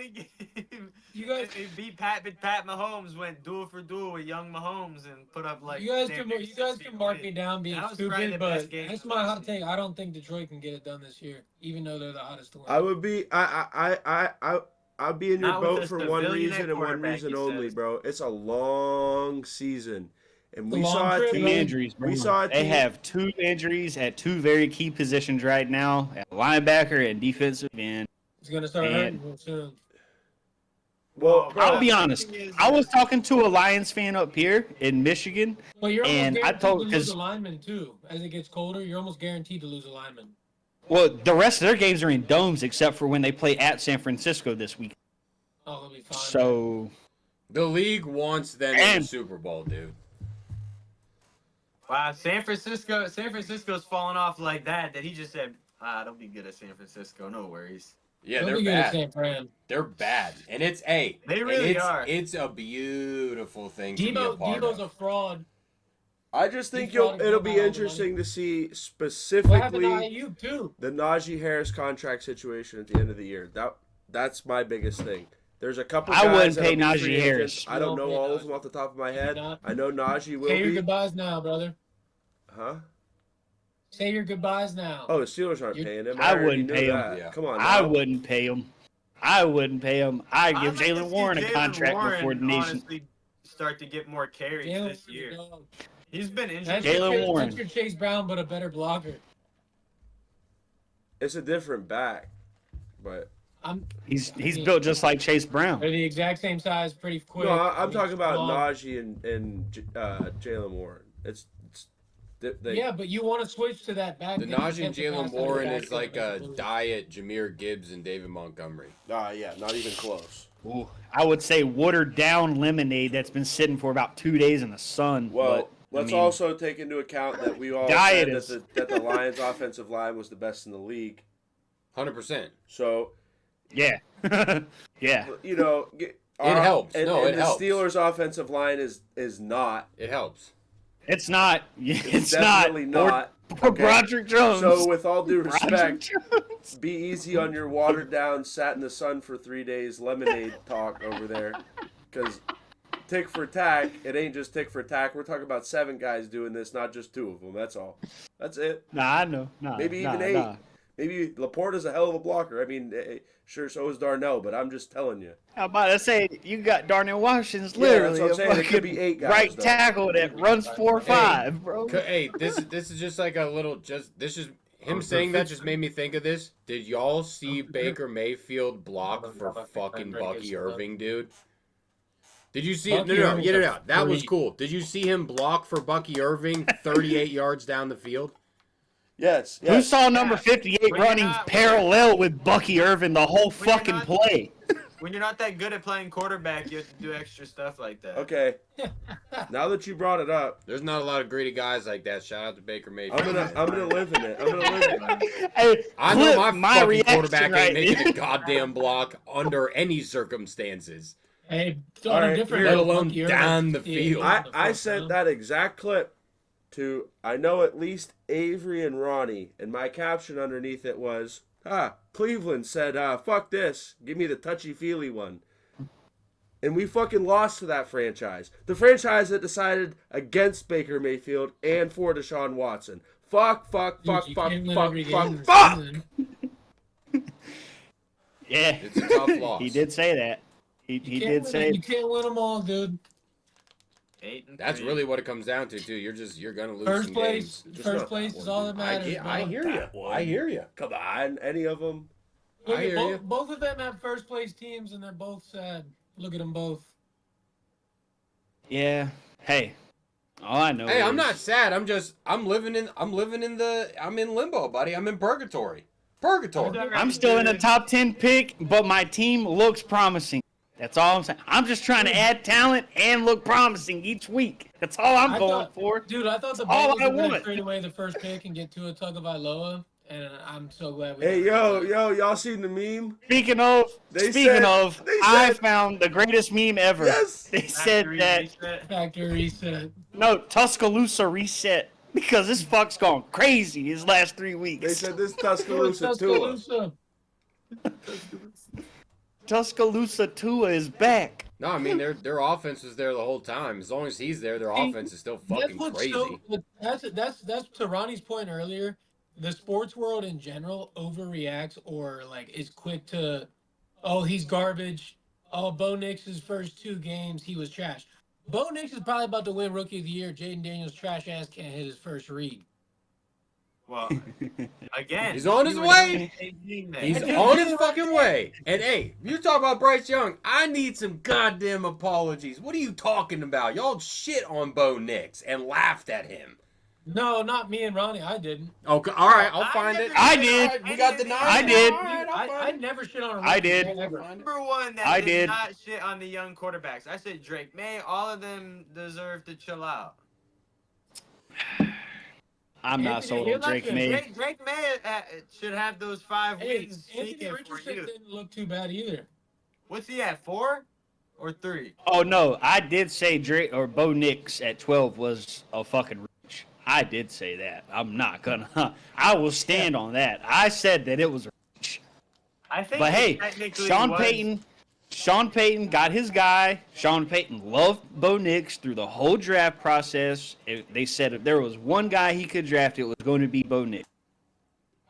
S1: you guys,
S3: He beat Pat Mahomes, went duel for duel with young Mahomes and put up like.
S1: you guys
S3: damn
S1: can
S3: near
S1: you guys
S3: 60
S1: can mark
S3: points.
S1: me down being
S3: That was probably
S1: stupid,
S3: the
S1: but
S3: best game
S1: that's
S3: of
S1: my
S3: the
S1: hot
S3: season.
S1: take. I don't think Detroit can get it done this year, even though they're the hottest to win.
S2: I would be I'll be in your
S3: Not with
S2: boat
S3: a
S2: for one
S3: civilian
S2: reason and one
S3: quarterback,
S2: reason
S3: he
S2: only,
S3: says.
S2: bro. It's a long season. And
S1: It's
S2: we
S1: a long
S2: saw a
S1: trip,
S4: Two
S2: team
S1: bro.
S4: injuries, bro.
S2: we saw a
S4: They
S2: team
S4: have 2 injuries at 2 very key positions right now, at linebacker and defensive end.
S1: It's gonna start
S4: And-
S1: hurting real soon.
S2: well,
S4: I'll
S3: Bro,
S4: be
S3: the
S4: honest.
S3: thing is-
S4: I was talking to a Lions fan up here in Michigan.
S1: Well, you're
S4: And
S1: almost
S4: I
S1: guaranteed
S4: told-
S1: to lose
S4: 'cause-
S1: a lineman too. As it gets colder, you're almost guaranteed to lose a lineman.
S4: Well, the rest of their games are in domes except for when they play at San Francisco this week.
S1: Oh, they'll be fine.
S4: So
S5: The league wants them in
S4: And-
S5: the Super Bowl, dude.
S3: Wow, San Francisco's falling off like that he just said, don't be good at San Francisco, no worries.
S5: Yeah,
S1: They'll
S5: they're
S1: be good at
S5: bad.
S1: San Fran.
S5: They're bad, and it's
S3: They really are.
S5: It's a beautiful thing to be a part
S1: Debo's
S5: of.
S1: a fraud.
S2: I just think
S1: He's got to
S2: it'll
S1: give
S2: be
S1: out all the
S2: interesting to see
S1: What happened to
S2: specifically
S1: Ayuk too?
S2: the Najee Harris contract situation at the end of the year. That's my biggest thing. There's a couple
S4: I
S2: guys
S4: wouldn't
S2: that'll
S4: pay
S2: be
S4: Najee
S2: free agents.
S4: Harris.
S2: I don't
S1: You
S2: know
S1: don't pay
S2: all of
S1: Najee.
S2: them off the top of my head.
S1: not.
S2: I know Najee will
S1: Say your
S2: be.
S1: goodbyes now, brother.
S2: Huh?
S1: Say your goodbyes now.
S2: Oh, the Steelers aren't paying him.
S4: I
S2: already
S4: wouldn't
S2: knew
S4: pay him.
S2: that.
S5: Yeah.
S2: Come on.
S4: I
S2: now.
S4: wouldn't pay him. I'd give
S3: I'd like to
S4: Jalen
S3: see
S4: Warren a
S3: Jalen
S4: contract
S3: Warren
S4: before the nation.
S3: honestly start to get more carries
S1: Jalen
S3: this year.
S1: Warren,
S3: He's been injured.
S1: that's
S4: Jalen Warren.
S1: That's your Chase Brown, but a better blocker.
S2: It's a different back, but
S4: He's built just like Chase Brown.
S1: They're the exact same size, pretty quick.
S2: no, I'm talking about
S1: long.
S2: Najee and Jalen Warren.
S1: Yeah, but you want to switch to that back.
S5: The Najee and Jalen Warren is like a diet Jameer Gibbs and David Montgomery.
S2: Yeah, not even close.
S4: Ooh, I would say watered down lemonade that's been sitting for about 2 days in the sun.
S2: Well,
S4: but,
S2: let's also take into account that we all
S4: Diet
S2: said that the Lions' offensive line was the best in the league.
S5: 100%.
S2: So,
S4: yeah, yeah.
S2: you know,
S5: It helps.
S2: And,
S5: No,
S2: and
S5: it
S2: the
S5: helps.
S2: Steelers' offensive line is not.
S5: It helps.
S4: It's not. It's
S2: definitely not.
S4: Or Broderick Jones.
S2: So, with all due respect,
S4: Broderick Jones.
S2: be easy on your watered down, sat in the sun for 3 days lemonade talk over there, because tick for tack, it ain't just tick for tack. We're talking about 7 guys doing this, not just 2 of them. That's all. That's it.
S4: Nah, I know. Nah,
S2: Maybe even 8. Maybe Laporta's a hell of a blocker. I mean, sure, so is Darnell, but I'm just telling you.
S4: I'm about to say, you got Darnell Washington's
S2: Yeah, that's
S4: literally
S2: what I'm
S4: a
S2: saying. There could be
S4: fucking
S2: 8 guys,
S4: right
S2: though.
S4: tackle that runs 4.5, bro.
S5: Hey, this is just like a little this is him saying that just made me think of this. Did y'all see Baker Mayfield block for fucking Bucky Irving, dude? Did you see it? No. That was cool. Did you see him block for Bucky Irving 38 yards down the field?
S2: Yes.
S4: Who saw number 58
S3: When you're
S4: running
S3: not-
S4: parallel with Bucky Irving the whole
S3: When you're
S4: fucking
S3: not-
S4: play?
S3: When you're not that good at playing quarterback, you have to do extra stuff like that.
S2: Okay. Now that you brought it up,
S5: There's not a lot of greedy guys like that. Shout out to Baker Mayfield.
S2: I'm gonna live in it. I'm gonna live in it.
S4: Hey,
S5: I know
S4: clip
S5: my fucking
S4: reaction
S5: quarterback
S4: right
S5: ain't making
S4: now.
S5: a goddamn block under any circumstances,
S1: Hey,
S2: All
S1: on
S2: right,
S1: a different
S5: let
S1: note,
S5: alone
S1: Bucky Irving,
S5: down the
S1: yeah,
S5: field.
S2: I sent that exact clip to, I know at least Avery and Ronnie, and my caption underneath it was, Cleveland said, fuck this, give me the touchy-feely one. And we fucking lost to that franchise. The franchise that decided against Baker Mayfield and for Deshaun Watson. Fuck.
S1: You can't win every game in the
S2: Fuck!
S1: season.
S4: Yeah,
S5: It's a tough loss.
S4: he did say that. He did say.
S1: You can't win them all, dude.
S3: 8 and
S5: That's
S3: 3.
S5: really what it comes down to, too. You're gonna lose
S1: First
S5: some
S1: place,
S5: games.
S2: Just
S1: first
S2: not
S1: place
S2: that
S1: is
S2: one,
S1: all that
S2: dude.
S1: matters.
S5: I
S1: bro.
S5: hear you. I hear you.
S2: Come on, any of them.
S1: Look
S5: I
S1: at
S5: hear you.
S1: both of them have first place teams, and they're both sad. Look at them both.
S4: Yeah. Hey, all I know.
S5: Hey, I'm
S4: is-
S5: not sad. I'm living in limbo, buddy. I'm in purgatory. Purgatory.
S4: I'm still in the top 10 pick, but my team looks promising. That's all I'm saying. I'm just trying to add talent and look promising each week. That's all I'm going for.
S1: Dude, I thought the
S4: all
S1: Bengals
S4: I
S1: were going to
S4: want.
S1: trade away the first pick and get Tua Tagovailoa, and I'm so glad we
S2: Hey,
S1: got
S2: y'all seen the meme?
S4: Speaking of,
S2: They
S4: I
S2: said-
S4: found the greatest meme ever.
S2: Yes.
S4: They said
S3: Factory
S4: that
S3: reset.
S1: Factory reset.
S4: no Tuscaloosa reset because this fuck's gone crazy his last 3 weeks.
S2: They said this Tuscaloosa Tua.
S1: Tuscaloosa.
S4: Tuscaloosa Tua is back.
S5: No, I mean their offense was there the whole time. As long as he's there, their offense is still fucking crazy.
S1: That's to Ronnie's point earlier. The sports world in general overreacts or like is quick to, oh, he's garbage. Oh, Bo Nix's first 2 games he was trash. Bo Nix is probably about to win Rookie of the Year. Jaden Daniels trash ass can't hit his first read.
S3: Well, again,
S5: He's on his
S3: you were
S5: way.
S3: saying that.
S5: He's on his fucking way. And hey, you talk about Bryce Young. I need some goddamn apologies. What are you talking about? Y'all shit on Bo Nix and laughed at him.
S1: No, not me and Ronnie. I didn't.
S5: Okay, all right, I'll find it.
S4: I did.
S5: All right, we got denied.
S4: I did.
S5: All right, I'll
S1: I
S5: find it.
S1: never shit on a
S4: I
S1: rookie
S4: did.
S1: ever.
S3: Number one that
S4: I
S3: did
S4: did.
S3: not shit on the young quarterbacks. I said Drake May. All of them deserve to chill out.
S4: I'm not
S1: Anthony,
S4: sold
S1: you're
S4: on
S1: not
S4: Drake
S1: gonna-
S4: May.
S3: Drake May should have those 5
S1: Hey,
S3: wins
S1: Anthony
S3: taken for
S1: Richardson
S3: you.
S1: didn't look too bad either.
S3: What's he at? 4 or 3?
S4: Oh no, I did say Drake or Bo Nix at 12 was a fucking reach. I did say that. I'm not gonna. I will stand on that. I said that it was a reach.
S3: I think.
S4: But
S3: he
S4: hey,
S3: technically
S4: Sean
S3: was-
S4: Payton Sean Payton got his guy. Sean Payton loved Bo Nix through the whole draft process. They said if there was one guy he could draft, it was going to be Bo Nix.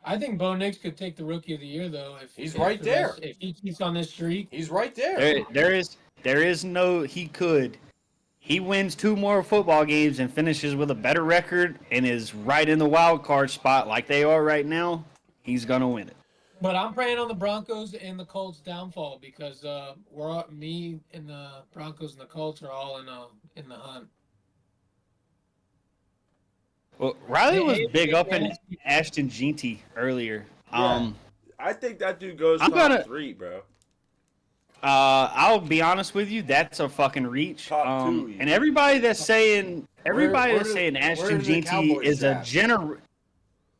S1: I think Bo Nix could take the Rookie of the Year though.
S5: He's right there.
S1: If he keeps on this streak,
S5: he's right there.
S4: There is no he could. He wins 2 more football games and finishes with a better record and is right in the wild card spot like they are right now. He's gonna win it.
S1: But I'm praying on the Broncos and the Colts downfall because me and the Broncos and the Colts are all in the hunt.
S4: Well, Riley was big up in Ashton Jeanty earlier.
S2: Yeah. I think that dude goes top 3, bro.
S4: I'll be honest with you, that's a fucking reach.
S2: Top 2.
S4: And everybody that's saying Ashton Jeanty is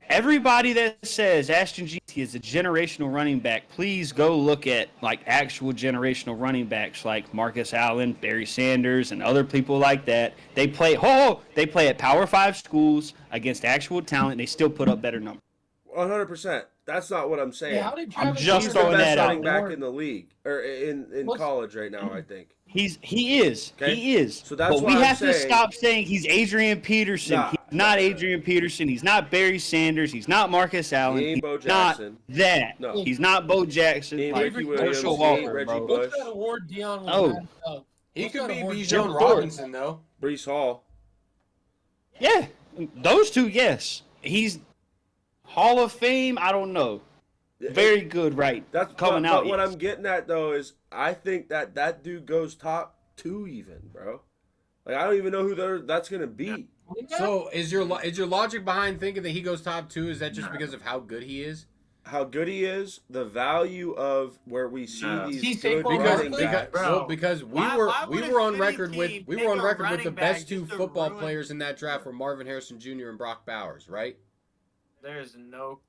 S4: everybody that says Ashton Jeanty is a generational running back, please go look at like actual generational running backs like Marcus Allen, Barry Sanders, and other people like that. They play at Power 5 schools against actual talent. They still put up better numbers.
S2: 100%. That's not what I'm saying.
S1: Yeah,
S4: I'm just throwing that out.
S2: He's the best running back in the league or in college right now, I think.
S4: He is.
S2: Okay?
S4: He is.
S2: So that's
S4: but we have to stop saying he's Adrian Peterson. He's not Adrian Peterson. He's not Barry Sanders. He's not Marcus Allen.
S2: He ain't
S4: he's
S2: Bo Jackson.
S4: Not that.
S2: No.
S4: He's not Bo Jackson.
S2: He ain't
S4: Like,
S2: Ricky Williams. He ain't Reggie Bush.
S1: What's that award Dion was
S5: He could be
S1: award
S5: Bijan Robinson, though.
S2: Brees Hall.
S4: Yeah, those two, yes. He's Hall of Fame, I don't know. Very good, right?
S2: That's
S4: coming out.
S2: But what I'm getting at, though, is I think that dude goes top 2 even, bro. Like, I don't even know who that's going to be.
S5: So is your logic behind thinking that he goes top 2, is that just because of how good he is?
S2: How good he is, the value of where we see these good
S1: running
S2: backs.
S5: Because we were on record with the best 2 football players in that draft were Marvin Harrison Jr. and Brock Bowers, right?
S3: There's no.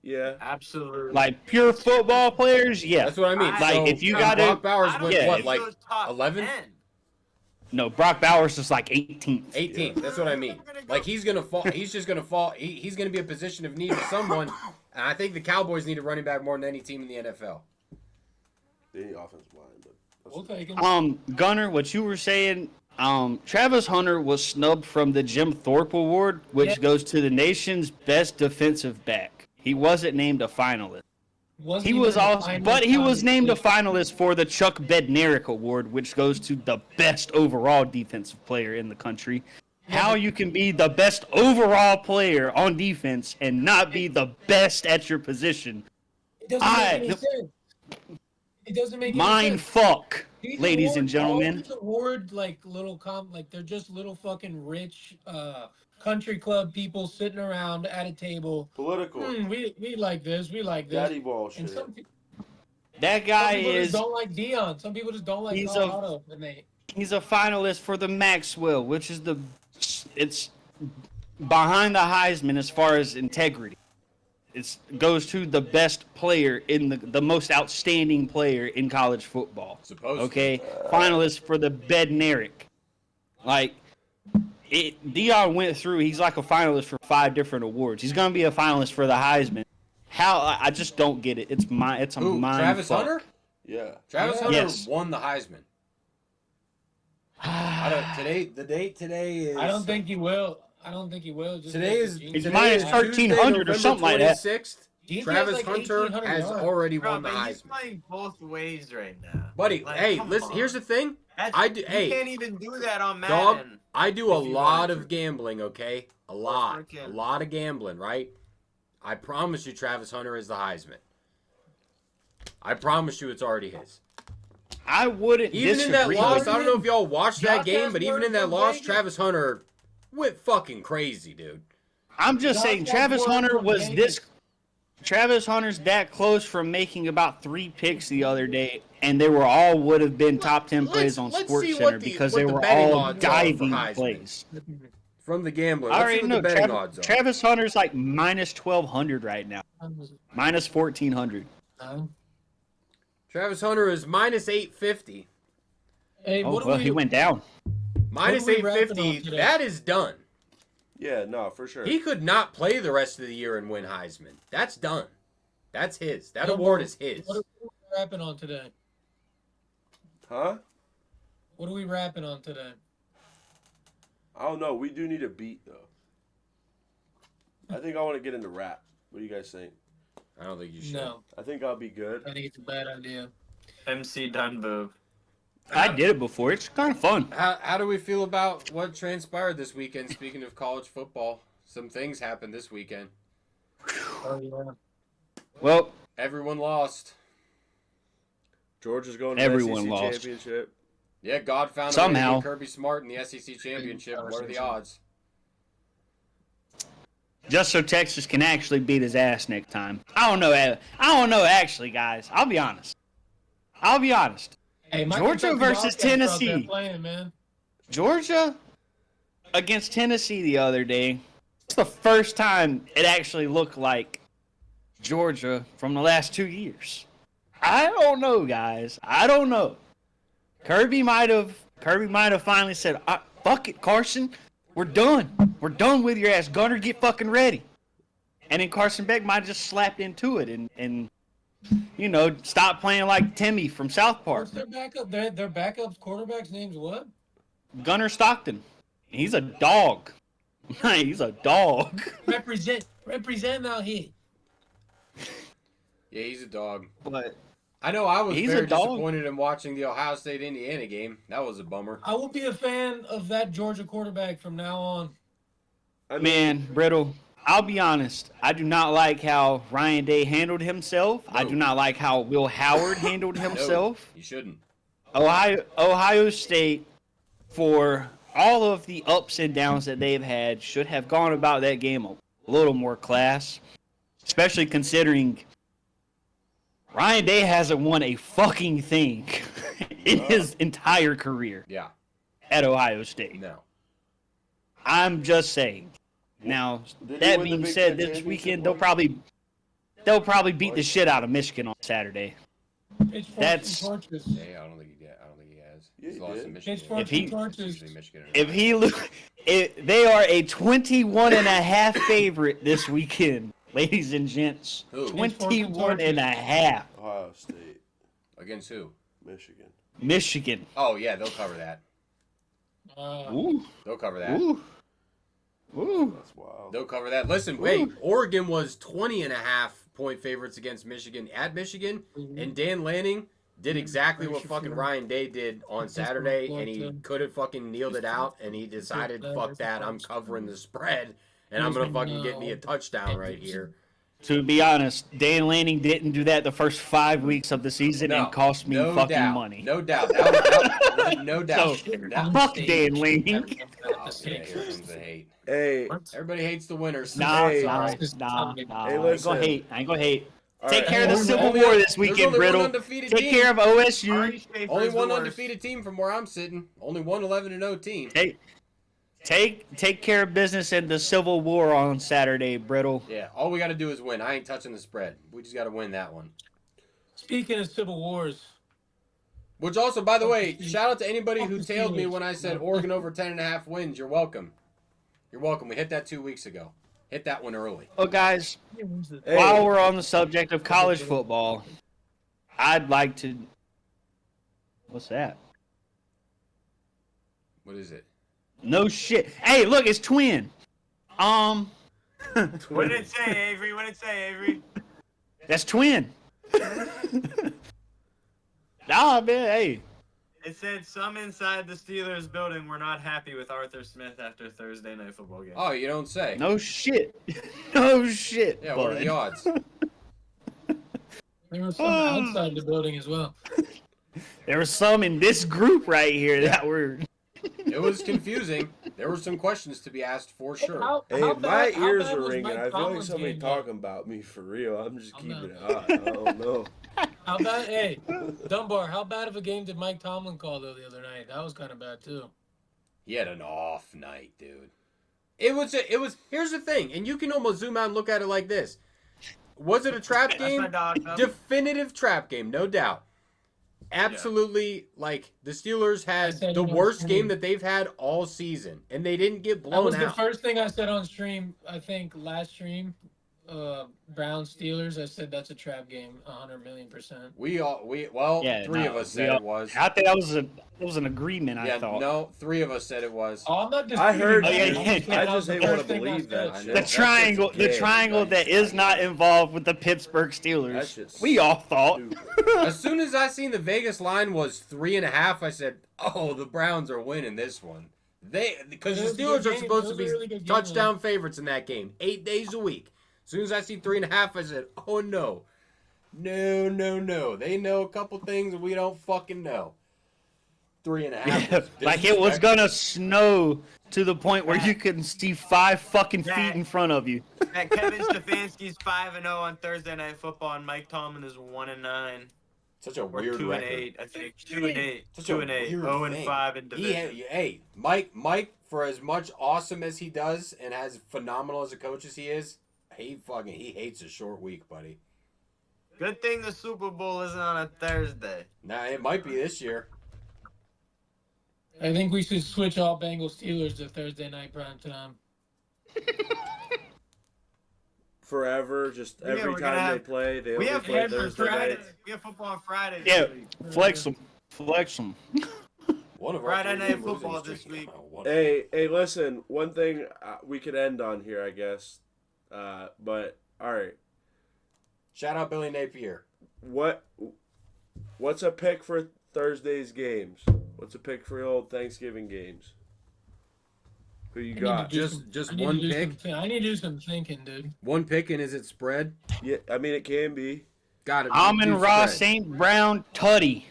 S2: Yeah.
S3: Absolutely.
S4: Like pure football players, yeah.
S5: That's what I mean.
S4: Like if you got
S5: Brock Bowers went
S4: yeah,
S5: what, like 11?
S4: No, Brock Bowers is like 18th.
S5: 18th. That's what I mean. Like he's gonna fall. He's just gonna fall. He's gonna be a position of need for someone. And I think the Cowboys need a running back more than any team in the NFL.
S2: They need offensive line, but
S1: we'll take him.
S4: Gunner, what you were saying. Travis Hunter was snubbed from the Jim Thorpe Award, which goes to the nation's best defensive back. He wasn't named a finalist. He was named a finalist for the Chuck Bednarik Award, which goes to the best overall defensive player in the country. How you can be the best overall player on defense and not be the best at your position?
S1: It doesn't make any sense. It doesn't make any
S4: mind
S1: sense.
S4: Fuck, ladies and gentlemen.
S1: These award like they're just little fucking rich country club people sitting around at a table.
S2: Political.
S1: We like this. We like this.
S2: Daddy ball shit.
S4: That guy
S1: some people
S4: is.
S1: Just don't like Dion. Some people just don't like Colorado.
S4: He's a finalist for the Maxwell, which is it's behind the Heisman as far as integrity. It goes to the best player in the most outstanding player in college football. Okay, finalist for the Bednarik. Like Dion went through. He's like a finalist for 5 different awards. He's gonna be a finalist for the Heisman. How I just don't get it. It's a mind
S5: Travis
S4: fuck.
S5: Hunter?
S2: Yeah.
S5: Travis Hunter won the Heisman. The date today is.
S1: I don't think he will. Just
S5: today is
S4: minus 1,300 or something like that.
S5: Travis Hunter has already won the Heisman.
S3: He's playing both ways right now.
S5: Buddy, hey, listen. Here's the thing.
S3: You can't even do that on Madden.
S5: Dog, I do a lot of gambling. Okay, a lot of gambling. Right? I promise you, Travis Hunter is the Heisman. I promise you, it's already his.
S4: I wouldn't
S5: even in that loss. I don't know if y'all watched that game, but even in that loss, Travis Hunter went fucking crazy, dude.
S4: I'm just saying, Travis Hunter's that close from making about 3 picks the other day, and they would have been top 10 plays on SportsCenter because they were all diving plays.
S5: From the gambler,
S4: I already know Travis Hunter's like minus 1,200 right now, minus 1,400.
S5: Travis Hunter is minus 850.
S1: Hey,
S4: he went down.
S5: Minus 850. That is done.
S2: Yeah, no, for sure.
S5: He could not play the rest of the year and win Heisman. That's done. That's his. That award is his.
S1: What are we rapping on today?
S2: Huh?
S1: What are we rapping on today?
S2: I don't know. We do need a beat, though. I think I want to get into rap. What do you guys think?
S5: I don't think you should.
S1: No.
S2: I think I'll be good.
S1: I think it's a bad idea.
S3: MC Dunbo.
S4: I did it before. It's kind of fun.
S5: How do we feel about what transpired this weekend? Speaking of college football, some things happened this weekend.
S1: Oh, yeah.
S4: Well,
S5: everyone lost.
S2: Georgia's going to
S4: Everyone
S2: the SEC
S4: lost.
S2: championship.
S5: Yeah, God found a way
S4: Somehow.
S5: to get Kirby Smart in the SEC championship. What are the odds?
S4: just so Texas can actually beat his ass next time. I don't know. Actually, guys. I'll be honest.
S1: Hey,
S4: Georgia versus Tennessee.
S1: Playing, man.
S4: Georgia against Tennessee the other day. It's the first time it actually looked like Georgia from the last 2 years. I don't know, guys. I don't know. Kirby might have finally said, "Fuck it, Carson. We're done. We're done with your ass. Gunner, get fucking ready." And then Carson Beck might have just slapped into it and you know, stop playing like Timmy from South Park.
S1: What's their backup? Their backup quarterback's name's what?
S4: Gunner Stockton. He's a dog. He's a dog.
S1: Represent out here.
S5: Yeah, he's a dog.
S4: But
S5: I know I was
S4: he's
S5: very
S4: a dog.
S5: disappointed in watching the Ohio State-Indiana game. That was a bummer.
S1: I will be a fan of that Georgia quarterback from now on.
S4: Man, Brittle, I'll be honest. I do not like how Ryan Day handled himself.
S5: No.
S4: I do not like how Will Howard handled himself.
S5: No, you shouldn't.
S4: Ohio State, for all of the ups and downs that they've had, should have gone about that game a little more class, especially considering Ryan Day hasn't won a fucking thing in his entire career
S5: Yeah.
S4: at Ohio State.
S5: No.
S4: I'm just saying. Now,
S2: Did he
S4: that
S2: win the
S4: being
S2: Big
S4: said,
S2: Ten
S4: this
S2: championship
S4: weekend
S2: one?
S4: they'll probably beat the shit out of Michigan on Saturday.
S1: It's
S4: That's-
S1: torches.
S5: Yeah, I don't think he has.
S2: Yeah,
S5: He's
S2: he
S5: lost
S2: did.
S5: in Michigan.
S1: It's
S4: If he-
S1: torches.
S5: Michigan
S4: If they are a 21.5 favorite this weekend, ladies and gents.
S5: Who?
S4: 21.5.
S2: Ohio State,
S5: Against who?
S2: Michigan.
S4: Michigan.
S5: Oh, yeah, they'll cover that.
S4: Ooh.
S5: They'll cover that.
S4: Ooh.
S2: That's wild.
S5: They'll cover that. Listen, wait. Oregon was 20.5-point favorites against Michigan at Michigan, and Dan Lanning did exactly what fucking Ryan Day did on Saturday, and he could have fucking kneeled it out, and he decided, fuck that, I'm covering the spread, and I'm going to fucking get me a touchdown right here.
S4: To be honest, Dan Lanning didn't do that the first 5 weeks of the season and cost me fucking money.
S5: No doubt. No doubt.
S4: Fuck Dan Lanning.
S5: Oh, yeah, here comes the hate.
S2: Hey,
S5: Everybody hates the winners.
S4: Nah.
S2: Hey,
S4: I
S2: listen.
S4: ain't gonna hate.
S2: All
S4: Take
S2: right.
S4: care of the
S5: There's
S4: Civil
S5: only-
S4: War this
S5: there's
S4: weekend,
S5: only one
S4: Brittle.
S5: undefeated
S4: Take
S5: team.
S4: care of OSU.
S5: Only one undefeated team from where I'm sitting. Only one 11-0 team.
S4: Take care of business in the Civil War on Saturday, Brittle.
S5: Yeah, all we got to do is win. I ain't touching the spread. We just got to win that one.
S1: Speaking of Civil Wars,
S5: Which also, by the way, shout out to anybody who tailed me when I said Oregon over 10.5 wins. You're welcome. You're welcome. We hit that 2 weeks ago. Hit that one early.
S4: Well, guys,
S2: Hey.
S4: while we're on the subject of college football, I'd like to. What's that?
S5: What is it?
S4: No shit. Hey, look, it's twin.
S3: What did it say, Avery? What did it say, Avery?
S4: That's twin. Nah, man, hey.
S3: It said some inside the Steelers building were not happy with Arthur Smith after Thursday night football game.
S5: Oh, you don't say.
S4: No shit. No shit.
S5: Yeah, what are
S4: bud.
S5: the odds?
S1: there was some outside the building as well.
S4: There were some in this group right here that were.
S5: It was confusing. There were some questions to be asked for sure.
S2: Hey, my ears are ringing. I feel like somebody talking about me for real. I'm just keeping it hot. I don't know.
S1: How bad? Hey, Dunbar, how bad of a game did Mike Tomlin call though the other night? That was kind of bad too.
S5: He had an off night, dude. It was. Here's the thing, and you can almost zoom out and look at it like this. Was it a trap game?
S3: my dog, though.
S5: Definitive trap game, no doubt. Absolutely, like the Steelers had
S1: said
S5: the
S1: it on
S5: worst
S1: stream.
S5: game that they've had all season, and they didn't get
S1: That
S5: blown
S1: was the
S5: out.
S1: first thing I said on stream. I think last stream Browns Steelers. I said that's a trap game, 100,000,000%.
S5: Three of us said it was.
S4: I think that was an agreement. I thought.
S5: No, 3 of us said it was.
S1: Oh, I'm not
S2: I heard.
S1: disputing that.
S2: I just ain't want to believe that.
S5: shit.
S2: Shit.
S4: The
S2: That
S4: triangle,
S2: shit's
S4: the
S2: gay.
S4: triangle that is not involved with the Pittsburgh
S2: That
S4: Steelers.
S2: shit's
S4: We all thought.
S2: stupid.
S5: As soon as I seen the Vegas line was 3.5, I said, "Oh, the Browns are winning this one." Because the Steelers are supposed to be touchdown favorites in that game, 8 days a week. As soon as I see 3.5, I said, "Oh no, no! They know a couple things that we don't fucking know." 3.5.
S4: Like it was gonna snow to the point where you couldn't see 5 fucking feet in front of you.
S3: And Kevin Stefanski's 5-0 on Thursday Night Football, and Mike Tomlin is 1-9.
S5: Such a
S3: Or
S5: weird
S3: 2-8,
S5: record.
S3: I think. 2-8.
S5: Such
S3: 2-8.
S5: a weird
S3: 0-5 in division.
S5: Hey, Mike, for as much awesome as he does and as phenomenal as a coach as he is, he hates a short week, buddy.
S3: Good thing the Super Bowl isn't on a Thursday.
S5: Nah, it might be this year.
S1: I think we should switch all Bengals Steelers to Thursday night prime time.
S2: Forever, just
S3: Yeah,
S2: every
S3: we're gonna
S2: time they
S3: have-
S2: play, they
S3: We
S2: only
S3: have
S2: play
S3: football
S2: Thursday
S3: Friday.
S2: nights.
S3: We have football on Friday.
S4: Yeah,
S3: this week.
S4: flex them.
S5: One of our
S3: Friday
S5: three
S3: Night
S5: losing
S3: Football
S5: streaks
S3: this week.
S5: now.
S2: Hey, listen. One thing we could end on here, I guess. But all right,
S5: Shout out Billy Napier.
S2: what's a pick for Thursday's games? What's a pick for old Thanksgiving games? Who you got?
S5: Just one pick?
S1: I need to do some thinking, dude.
S5: One pick, and is it spread?
S2: Yeah, I mean it can be.
S5: Got it.
S4: Amon-Ra St. Brown Tutty.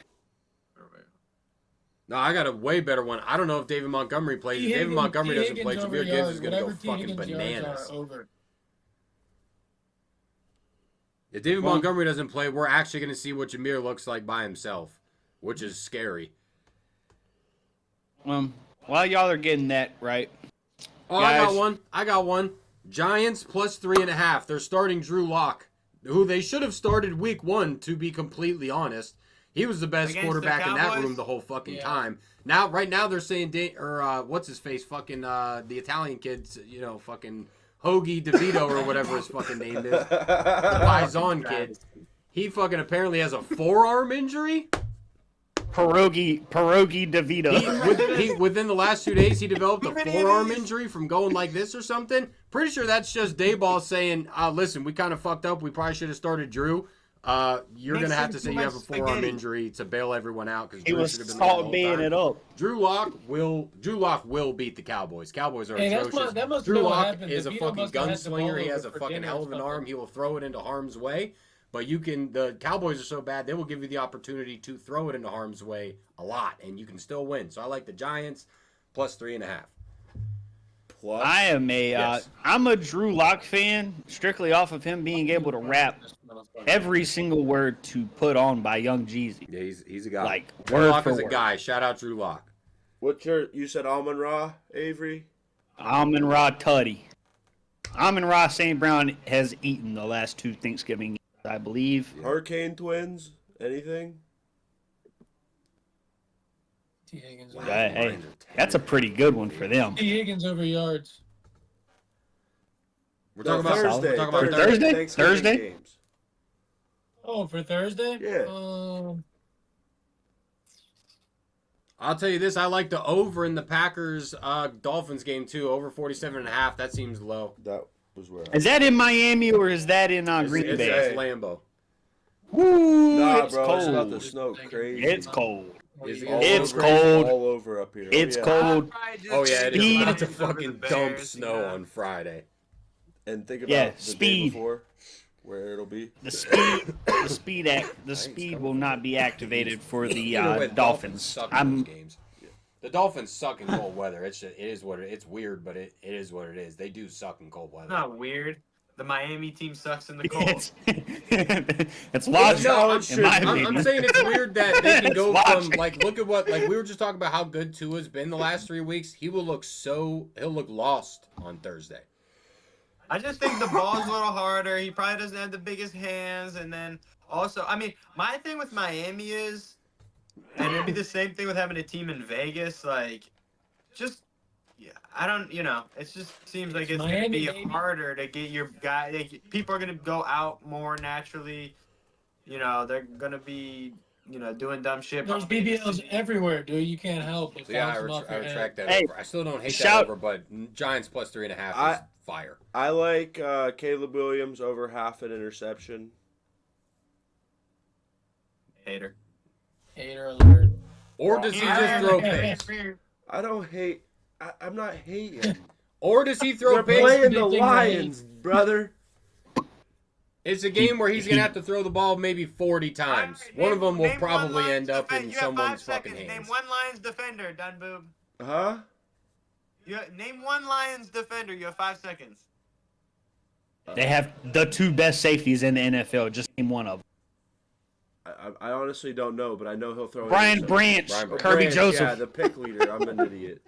S5: No, I got a way better one. I don't know if David Montgomery plays. If David Montgomery doesn't play, Jameer Gibbs is going to go fucking bananas. If David Montgomery doesn't play, we're actually going to see what Jameer looks like by himself, which is scary.
S4: While y'all are getting that right.
S5: Oh,
S4: guys.
S5: I got one. Giants plus 3.5. They're starting Drew Lock, who they should have started week 1, to be completely honest. He was the best
S3: Against
S5: quarterback
S3: the
S5: in that
S3: Cowboys?
S5: room the whole fucking
S1: Yeah.
S5: time. Right now they're saying, what's his face, fucking the Italian kids, fucking Hoagie DeVito or whatever his fucking name is, the Paisan kid. He fucking apparently has a forearm injury.
S4: Pierogi DeVito.
S5: Within the last 2 days, he developed a forearm injury from going like this or something. Pretty sure that's just Dayball saying, listen, we kind of fucked up. We probably should have started Drew. You're going to have to say you have a forearm injury to bail everyone out. Because
S4: He was salt baying it up.
S5: Drew Lock will beat the Cowboys. Cowboys are atrocious.
S1: That must
S5: Drew
S1: be what
S5: Lock
S1: happened.
S5: is a
S1: DeVito
S5: fucking
S1: must have had the ball
S5: gunslinger. He
S1: over
S5: has a
S1: for
S5: fucking
S1: dinner
S5: hell
S1: or
S5: of an
S1: something.
S5: arm. He will throw it into harm's way. But the Cowboys are so bad, they will give you the opportunity to throw it into harm's way a lot, and you can still win. So I like the Giants plus 3.5.
S2: Plus,
S4: I'm a Drew Lock fan, strictly off of him being able to rap every single word to put on by Young Jeezy.
S5: Yeah, he's a guy.
S4: Like,
S5: Drew
S4: word
S5: Lock
S4: for
S5: is a
S4: word.
S5: guy. Shout out Drew Lock.
S2: you said Amon-Ra, Avery?
S4: Amon-Ra Tutty. Amon-Ra St. Brown has eaten the last 2 Thanksgiving games, I believe.
S2: Hurricane Twins? Anything?
S1: T. Higgins.
S5: Wow.
S4: Hey, that's a pretty good one for them.
S1: T. Higgins over yards.
S5: We're talking about
S2: Thursday.
S5: We're talking about
S4: Thursday?
S2: Thanksgiving
S4: Thursday?
S2: games.
S1: Oh, for Thursday?
S2: Yeah.
S5: I'll tell you this. I like the over in the Packers Dolphins game too. Over 47.5. That seems low.
S2: That was where.
S4: Is that in Miami or is that in Green
S5: It's
S4: Bay?
S5: Lambeau.
S4: Woo,
S2: Nah,
S4: it's
S2: bro,
S4: cold.
S2: it's about to snow crazy.
S4: It's cold.
S2: It's
S4: cold.
S2: all over up here.
S4: It's
S2: yeah.
S4: cold.
S5: Oh yeah, it is
S4: Speed.
S5: about to fucking dump snow on Friday.
S2: And think about
S4: Yeah,
S2: the
S4: speed.
S2: day before, where it'll be.
S4: The speed will not be activated for the
S5: Either way,
S4: Dolphins.
S5: suck in those games. The Dolphins suck in cold weather. It's weird, but it is what it is. They do suck in cold weather.
S3: Not weird. The Miami team sucks in the cold.
S4: It's logical.
S5: No,
S4: in my
S5: I'm
S4: opinion.
S5: saying it's weird that they can go
S4: It's
S5: from
S4: logic.
S5: look at what we were just talking about how good Tua's been the last 3 weeks. He'll look lost on Thursday.
S3: I just think the ball's a little harder. He probably doesn't have the biggest hands. And then also, I mean, my thing with Miami is, and it'd be the same thing with having a team in Vegas, like, just Yeah, I don't. It just seems like it's
S1: Miami,
S3: gonna be
S1: baby.
S3: harder to get your guy. People are gonna go out more naturally. They're gonna be doing dumb shit.
S1: There's BBLs everywhere, dude. You can't help but
S5: So yeah,
S1: bounce them off
S5: I
S1: your head.
S5: retract that
S4: Hey,
S5: over. I still don't hate
S4: shout-
S5: that over, but Giants plus 3.5 is fire.
S2: I like Caleb Williams over half an interception.
S3: Hater.
S1: Hater alert.
S5: Or does he just throw picks?
S2: I don't hate. I'm not hating.
S5: Or does he throw
S2: They're
S5: picks?
S2: playing the Lions, brother.
S5: It's a game where he's gonna have to throw the ball maybe 40 times. One of them will probably end up in someone's fucking hands.
S3: Name one Lions defender, done boob.
S2: Huh?
S3: Name one Lions defender. You have 5 seconds.
S4: They have the 2 best safeties in the NFL. Just name one of them.
S2: I honestly don't know, but I know he'll throw.
S4: Brian Branch, Kirby Joseph.
S2: Yeah, the pick leader. I'm an idiot.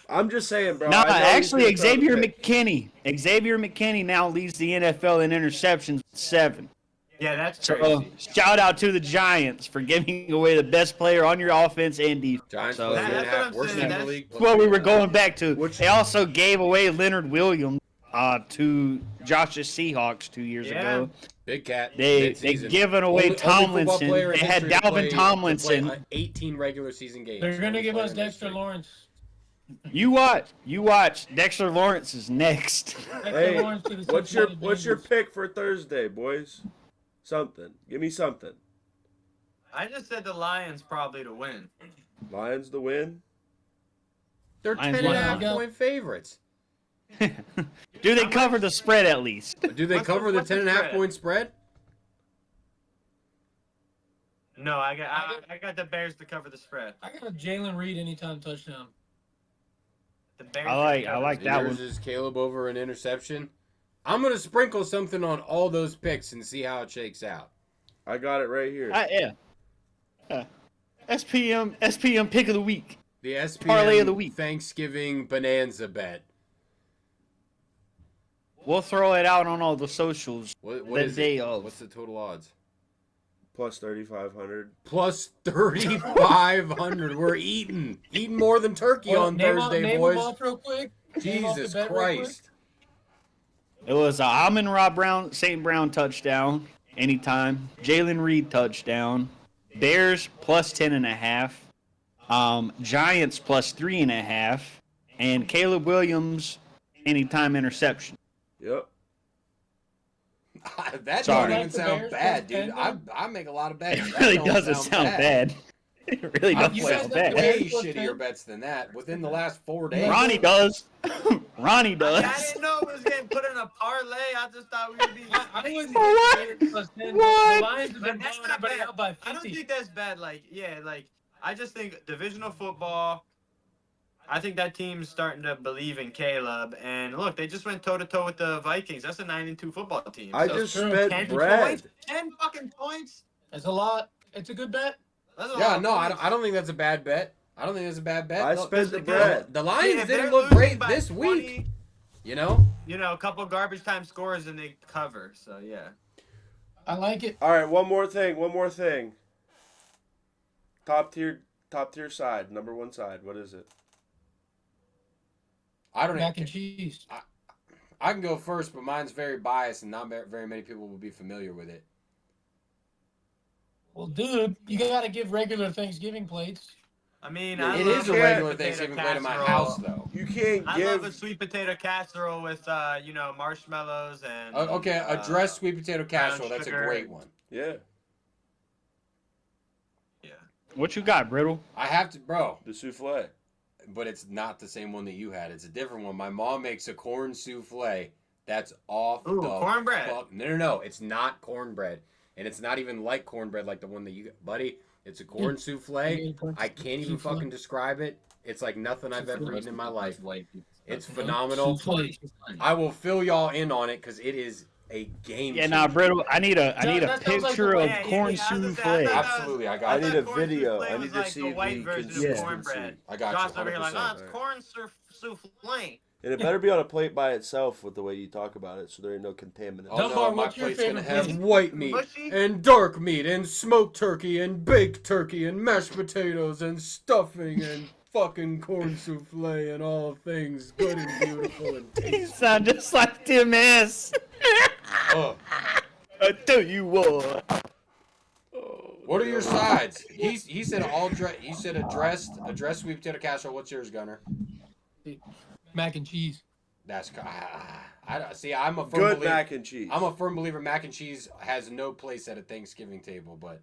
S2: I'm just saying, bro.
S4: No,
S2: I know he's
S4: actually,
S2: gonna throw the
S4: Xavier
S2: pick.
S4: McKinney. Xavier McKinney now leads the NFL in interceptions with 7.
S3: Yeah, that's
S4: So,
S3: crazy.
S4: shout out to the Giants for giving away the best player on your offense and defense.
S5: Giants
S4: So,
S5: plus
S3: That's what
S5: 3.5,
S3: I'm
S5: worst
S3: saying.
S5: in the
S3: That's
S5: league.
S4: that's what we were going back to.
S2: Which-
S4: They also gave away Leonard Williams to Josh's Seahawks 2 years
S3: Yeah.
S4: ago.
S5: Big cat.
S4: They
S5: mid-season.
S4: given away
S5: Only football
S4: Tomlinson.
S5: player in
S4: They had
S5: history to
S4: Dalvin
S5: play
S4: Tomlinson.
S5: 18 regular season games.
S1: They're gonna
S5: Only
S1: give
S5: player
S1: us
S5: in
S1: Dexter
S5: history.
S1: Lawrence.
S4: You watch. Dexter Lawrence is next.
S1: Dexter
S2: Hey,
S1: Lawrence to the
S2: what's your
S1: Cincinnati Bengals.
S2: pick for Thursday, boys? Something. Give me something.
S3: I just said the Lions probably to win.
S2: Lions to win.
S5: They're
S4: Lions
S5: 10.5
S1: win.
S5: point favorites.
S4: Do they cover the spread at least?
S5: Do they
S3: What's
S5: cover
S3: the-
S5: the
S3: what's the
S5: 10.5
S3: spread?
S5: point spread?
S3: No, I got the Bears to cover the spread.
S1: I got a Jalen Reed anytime touchdown.
S3: The Bears.
S4: I like that
S5: Yours
S4: one.
S5: is Caleb over an interception. I'm gonna sprinkle something on all those picks and see how it shakes out.
S2: I got it right here.
S4: Yeah. SPM pick of the week.
S5: The SPM
S4: Parlay of the week.
S5: Thanksgiving bonanza bet.
S4: We'll throw it out on all the socials.
S5: What
S4: The
S5: is
S4: day
S5: it?
S4: of.
S5: What's the total odds?
S2: Plus 3,500.
S5: Plus 3,500. We're eating more than turkey on Thursday,
S1: name
S5: boys.
S1: them off real quick. Name off the
S5: Jesus
S1: bet real quick.
S5: Christ.
S4: It was a Amon-Ra Brown, St. Brown touchdown anytime. Jalen Reed touchdown. Bears plus 10.5. Giants plus 3.5. And Caleb Williams anytime interception.
S2: Yep.
S5: That
S4: Sorry.
S5: don't even
S1: Like the
S5: sound
S1: Bears
S5: bad,
S1: plus
S5: dude.
S1: 10,
S5: I make a lot of bets.
S4: It
S5: That
S4: really
S5: don't
S4: doesn't sound bad. It really
S5: I've
S4: doesn't
S1: You
S5: played
S1: guys
S4: sound
S1: have
S4: bad.
S1: the Bears
S5: way
S1: plus
S5: shittier
S1: 10?
S5: bets than that within the last 4 days.
S4: Ronnie does. Ronnie
S3: I
S4: does.
S3: didn't know it was getting put in a parlay. I just thought we would be.
S1: I think it's
S4: What?
S1: plus 10.
S4: What?
S1: The Lions have been
S3: But that's
S1: blowing
S3: not
S1: everybody
S3: bad.
S1: out by
S3: I don't
S1: 50.
S3: think that's bad. I just think divisional football. I think that team's starting to believe in Caleb. And look, they just went toe to toe with the Vikings. That's a 9-2 football team.
S2: I
S3: So
S2: just
S1: true.
S2: spent
S3: 10
S2: bread.
S3: points, 10 fucking points.
S1: That's a lot. It's a good bet.
S3: That's a
S5: Yeah,
S3: lot of
S5: no,
S3: points.
S5: I don't think that's a bad bet. I don't think that's a bad bet.
S2: I
S5: No,
S2: spent the
S3: because-
S2: bread.
S5: The
S3: Yeah,
S5: Lions
S3: if they're
S5: didn't look
S3: losing
S5: great
S3: by
S5: this
S3: 20,
S5: week. You know?
S3: A couple garbage time scores and they cover. So yeah.
S1: I like it.
S2: All right, one more thing. Top tier side, number one side. What is it?
S5: I don't
S1: Mac
S5: know.
S1: and cheese.
S5: I can go first, but mine's very biased and not very many people will be familiar with it.
S1: Well, dude, you gotta give regular Thanksgiving plates.
S3: I mean,
S2: Yeah,
S3: I
S5: It
S3: love
S5: is a
S3: sweet
S5: regular
S3: potato
S5: Thanksgiving plate in my
S3: casserole.
S5: house, though.
S2: You can't
S3: I love a
S2: give.
S3: sweet potato casserole with, marshmallows and.
S5: Okay, a dressed sweet potato
S3: brown
S5: casserole. That's a
S3: sugar.
S5: great one.
S2: Yeah,
S3: Yeah.
S4: What you got, Brittle?
S5: I have to, bro.
S2: the souffle.
S5: But it's not the same one that you had. It's a different one. My mom makes a corn souffle. That's off
S3: Ooh,
S5: the
S3: cornbread.
S5: fuck. No. It's not cornbread, and it's not even like cornbread like the one that you, buddy. It's a corn souffle. I can't even fucking describe it. It's like nothing I've ever eaten in my life. It's phenomenal. I will fill y'all in on it because it is a game.
S4: Yeah, nah, Brittle. I need a
S1: That sounds like
S4: picture
S1: the
S4: of
S1: way-
S4: corn souffle.
S5: Absolutely, I got
S2: I
S5: it.
S2: need a
S3: corn
S2: video.
S3: souffle
S2: I
S3: was
S2: need to
S3: like
S2: see
S3: the
S2: the
S3: white version of
S2: consistency.
S3: cornbread.
S5: I got
S3: Josh
S5: you.
S3: over here like,
S5: 100%.
S3: it's corn souffle.
S2: And it better be on a plate by itself with the way you talk about it, so there ain't no contaminants.
S5: Oh
S1: Dunbar,
S5: no, my
S1: what's your
S5: plate's gonna
S1: favorite
S5: have
S1: plate?
S5: white meat
S3: Mushy?
S5: and dark meat and smoked turkey and baked turkey and mashed potatoes and stuffing and fucking corn souffle and all things good and beautiful and
S4: You
S5: tasty.
S4: sound just like Tim S.
S5: Oh.
S4: I tell you what.
S5: What are your sides? He said he said a dressed sweet potato casserole. What's yours, Gunner?
S1: Mac and cheese.
S5: That's I see. I'm a firm
S2: Good
S5: believer,
S2: mac and cheese.
S5: I'm a firm believer. Mac and cheese has no place at a Thanksgiving table, but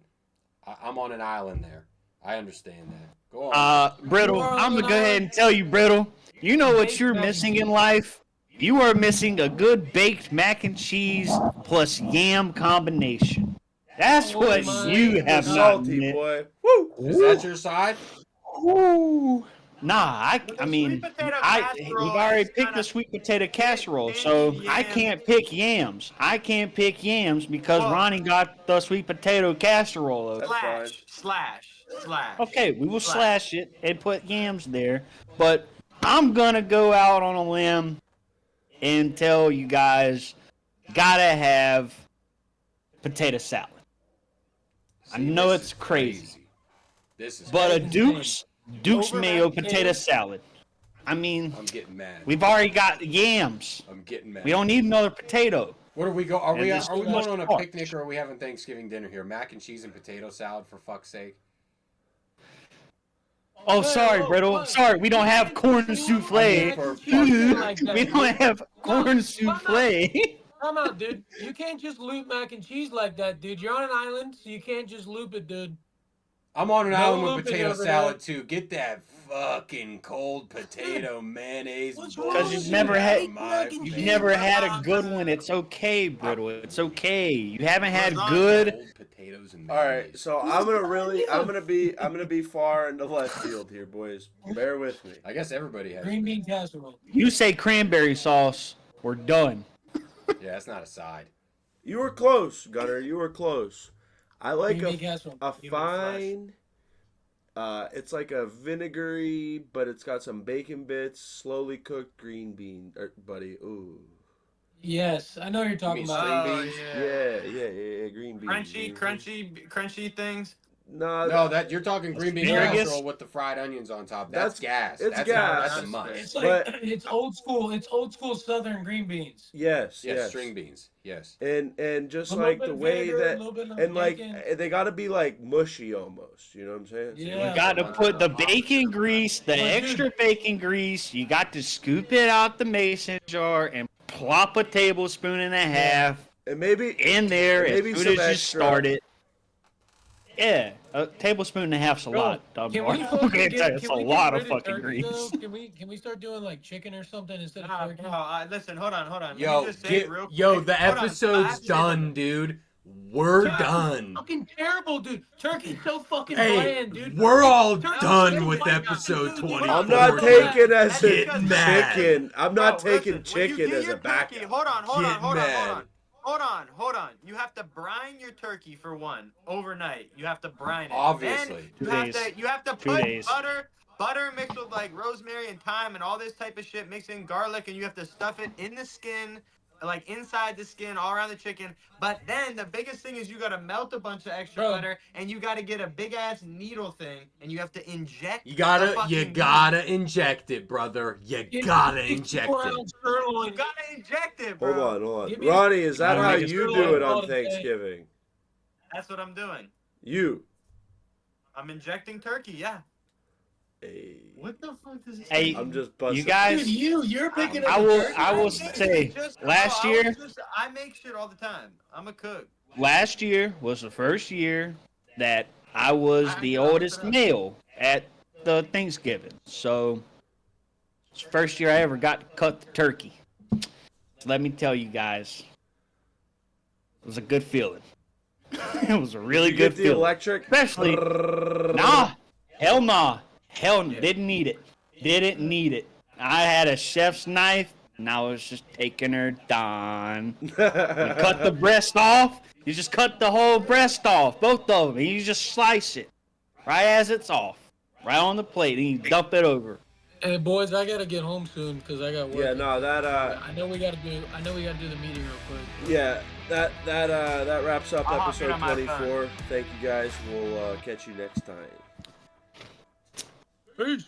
S5: I'm on an island there. I understand that. Go on.
S4: Brittle, I'm gonna go ahead and tell you, Brittle. You know what you're missing in life? You are missing a good baked mac and cheese plus yam combination. That's what you have not
S2: salty
S4: met.
S2: boy. Woo!
S5: Is that your side?
S4: Ooh. Nah, I mean,
S3: sweet potato
S4: we've
S3: casserole
S4: already
S3: is
S4: picked
S3: kinda
S4: the sweet potato casserole, so I can't pick yams. I can't pick yams because Ronnie got the sweet potato casserole.
S2: That's fine.
S3: Slash.
S4: Okay, we will slash it and put yams there, but I'm gonna go out on a limb and tell you guys, gotta have potato salad. I know
S5: this
S4: it's
S5: is
S4: crazy.
S5: This is
S4: But a
S5: crazy.
S4: Duke's
S1: Over
S4: mayo
S1: mac and
S4: potato
S1: cheese.
S4: salad. I mean,
S5: I'm getting mad.
S4: we've already got yams.
S5: I'm getting mad.
S4: We don't need another potato.
S5: What are we go? Are
S4: And
S5: we
S4: there's too
S5: going
S4: much
S5: on a
S4: carbs.
S5: picnic or are we having Thanksgiving dinner here? Mac and cheese and potato salad for fuck's sake.
S4: Oh, sorry,
S1: whoa,
S4: Brittle.
S1: whoa.
S4: Sorry, we don't have corn souffle.
S5: For
S4: We don't have corn souffle.
S1: Come out, dude. You can't just loop mac and cheese like that, dude. You're on an island, so you can't just loop it, dude.
S5: I'm on an
S1: No
S5: island with
S1: looping
S5: potato
S1: over
S5: salad
S1: there.
S5: too. Get that fucking cold potato mayonnaise.
S1: What's
S5: bullshit
S1: wrong
S4: Because
S1: with
S4: you've
S1: you?
S4: never had,
S5: out of my
S4: you've
S5: face.
S4: never had a good one. It's okay, Brittle. It's okay. You haven't had good.
S5: Cold potatoes and
S2: All right,
S5: mayonnaise.
S2: so I'm gonna be far in the left field here, boys. Bear with me.
S5: I guess everybody has.
S1: Green bean casserole.
S4: You say cranberry sauce, we're done.
S5: Yeah, that's not a side.
S2: You were close, Gunner. You were close. I like
S1: Green bean casserole.
S2: a
S3: Give me a flash.
S2: fine. It's like a vinegary, but it's got some bacon bits, slowly cooked green bean, buddy. Ooh.
S1: Yes, I know what you're talking
S5: mean
S1: about.
S5: string
S3: Oh,
S5: beans?
S3: yeah.
S2: Yeah, green beans.
S3: Crunchy things.
S2: No,
S5: No, you're talking green bean
S4: Asparagus?
S5: casserole with the fried onions on top. That's gas.
S2: it's
S5: That's
S2: gas.
S5: That's a must.
S1: It's like
S2: But-
S1: it's old school. It's old school Southern green beans.
S2: Yes,
S5: Yes,
S2: yes.
S5: string beans. Yes.
S2: And just
S1: A little
S2: like
S1: bit
S2: the
S1: of
S2: way
S1: vinegar, a
S2: that,
S1: little bit of
S2: and like
S1: bacon.
S2: they gotta be like mushy almost. You know what I'm saying?
S1: Yeah.
S4: You got to put the bacon grease, the
S1: Well, dude.
S4: extra bacon grease. You got to scoop it out the mason jar and plop a tablespoon and a half
S2: And maybe
S4: in there
S2: Maybe
S4: as soon
S2: some
S4: as you
S2: extra.
S4: start it. Yeah, a tablespoon and a half's a lot.
S1: Can
S4: Dunbar.
S1: we
S4: Okay, it's a lot of
S1: rid
S4: fucking
S1: turkey,
S4: grease.
S1: though? Can we start doing like chicken or something instead of turkey?
S3: Listen, hold on. Let
S5: Yo,
S3: me just say real
S5: yo,
S3: quick.
S5: the
S3: Hold on, I
S5: episode's
S3: have to say
S5: done,
S3: something.
S5: dude. We're
S1: Yeah.
S5: done.
S1: Fucking terrible, dude. Turkey's so fucking
S5: Hey,
S1: bland, dude.
S5: we're all
S1: Turkey's
S5: done
S1: so
S5: with
S1: fucking
S5: episode
S1: bland, dude.
S5: 24.
S2: I'm not taking as a
S5: Getting mad.
S2: chicken. I'm not
S3: Bro,
S2: taking
S3: listen, when you
S2: chicken
S3: get
S2: as
S3: your
S2: a backup.
S3: turkey, Hold on.
S5: Get mad.
S3: Hold on. You have to brine your turkey for one overnight. You have to brine it.
S5: Obviously.
S3: Then
S4: 2 days.
S3: you have to
S4: 2
S3: put
S4: days.
S3: butter mixed with like rosemary and thyme and all this type of shit, mix in garlic, and you have to stuff it in the skin, like inside the skin, all around the chicken. But then the biggest thing is you gotta melt a bunch of extra
S1: Bro.
S3: butter, and you gotta get a big ass needle thing, and you have to inject.
S5: You
S3: the
S5: gotta
S3: fucking
S5: inject it, brother. You
S1: Give me
S5: gotta
S1: 64
S5: inject it.
S1: ounce sirloin.
S3: You gotta inject it, bro.
S2: Hold on.
S1: Give me-
S2: Ronnie, is that
S4: I'll
S2: how
S4: make a
S2: you do
S1: sirloin
S2: it on
S1: all day.
S2: Thanksgiving?
S3: That's what I'm doing.
S2: You.
S3: I'm injecting turkey. Yeah.
S2: Hey.
S3: What the fuck does this?
S4: Hey,
S2: I'm just busting.
S4: you guys,
S1: Dude, you're picking
S4: I
S1: up
S4: will-
S1: turkey.
S4: I will say, last year-
S3: I make shit all the time. I'm a cook.
S4: last year was the first year that I was the oldest male at the Thanksgiving. So it's the first year I ever got to cut the turkey. So let me tell you guys, it was a good feeling. It was a really
S2: You
S4: good
S2: get the
S4: feeling.
S2: electric.
S4: Especially, hell, didn't need it. Didn't need it. I had a chef's knife, and I was just taking her down. You cut the breast off. You just cut the whole breast off, both of them. And you just slice it right as it's off, right on the plate, and you dump it over.
S1: Hey boys, I gotta get home soon because I got work.
S2: Yeah, no, that
S1: I know we gotta do the meeting real quick.
S2: yeah, that wraps up
S3: I'll hop in
S2: episode
S3: on my
S2: 24. Thank you guys. We'll catch you next time.
S1: Peace.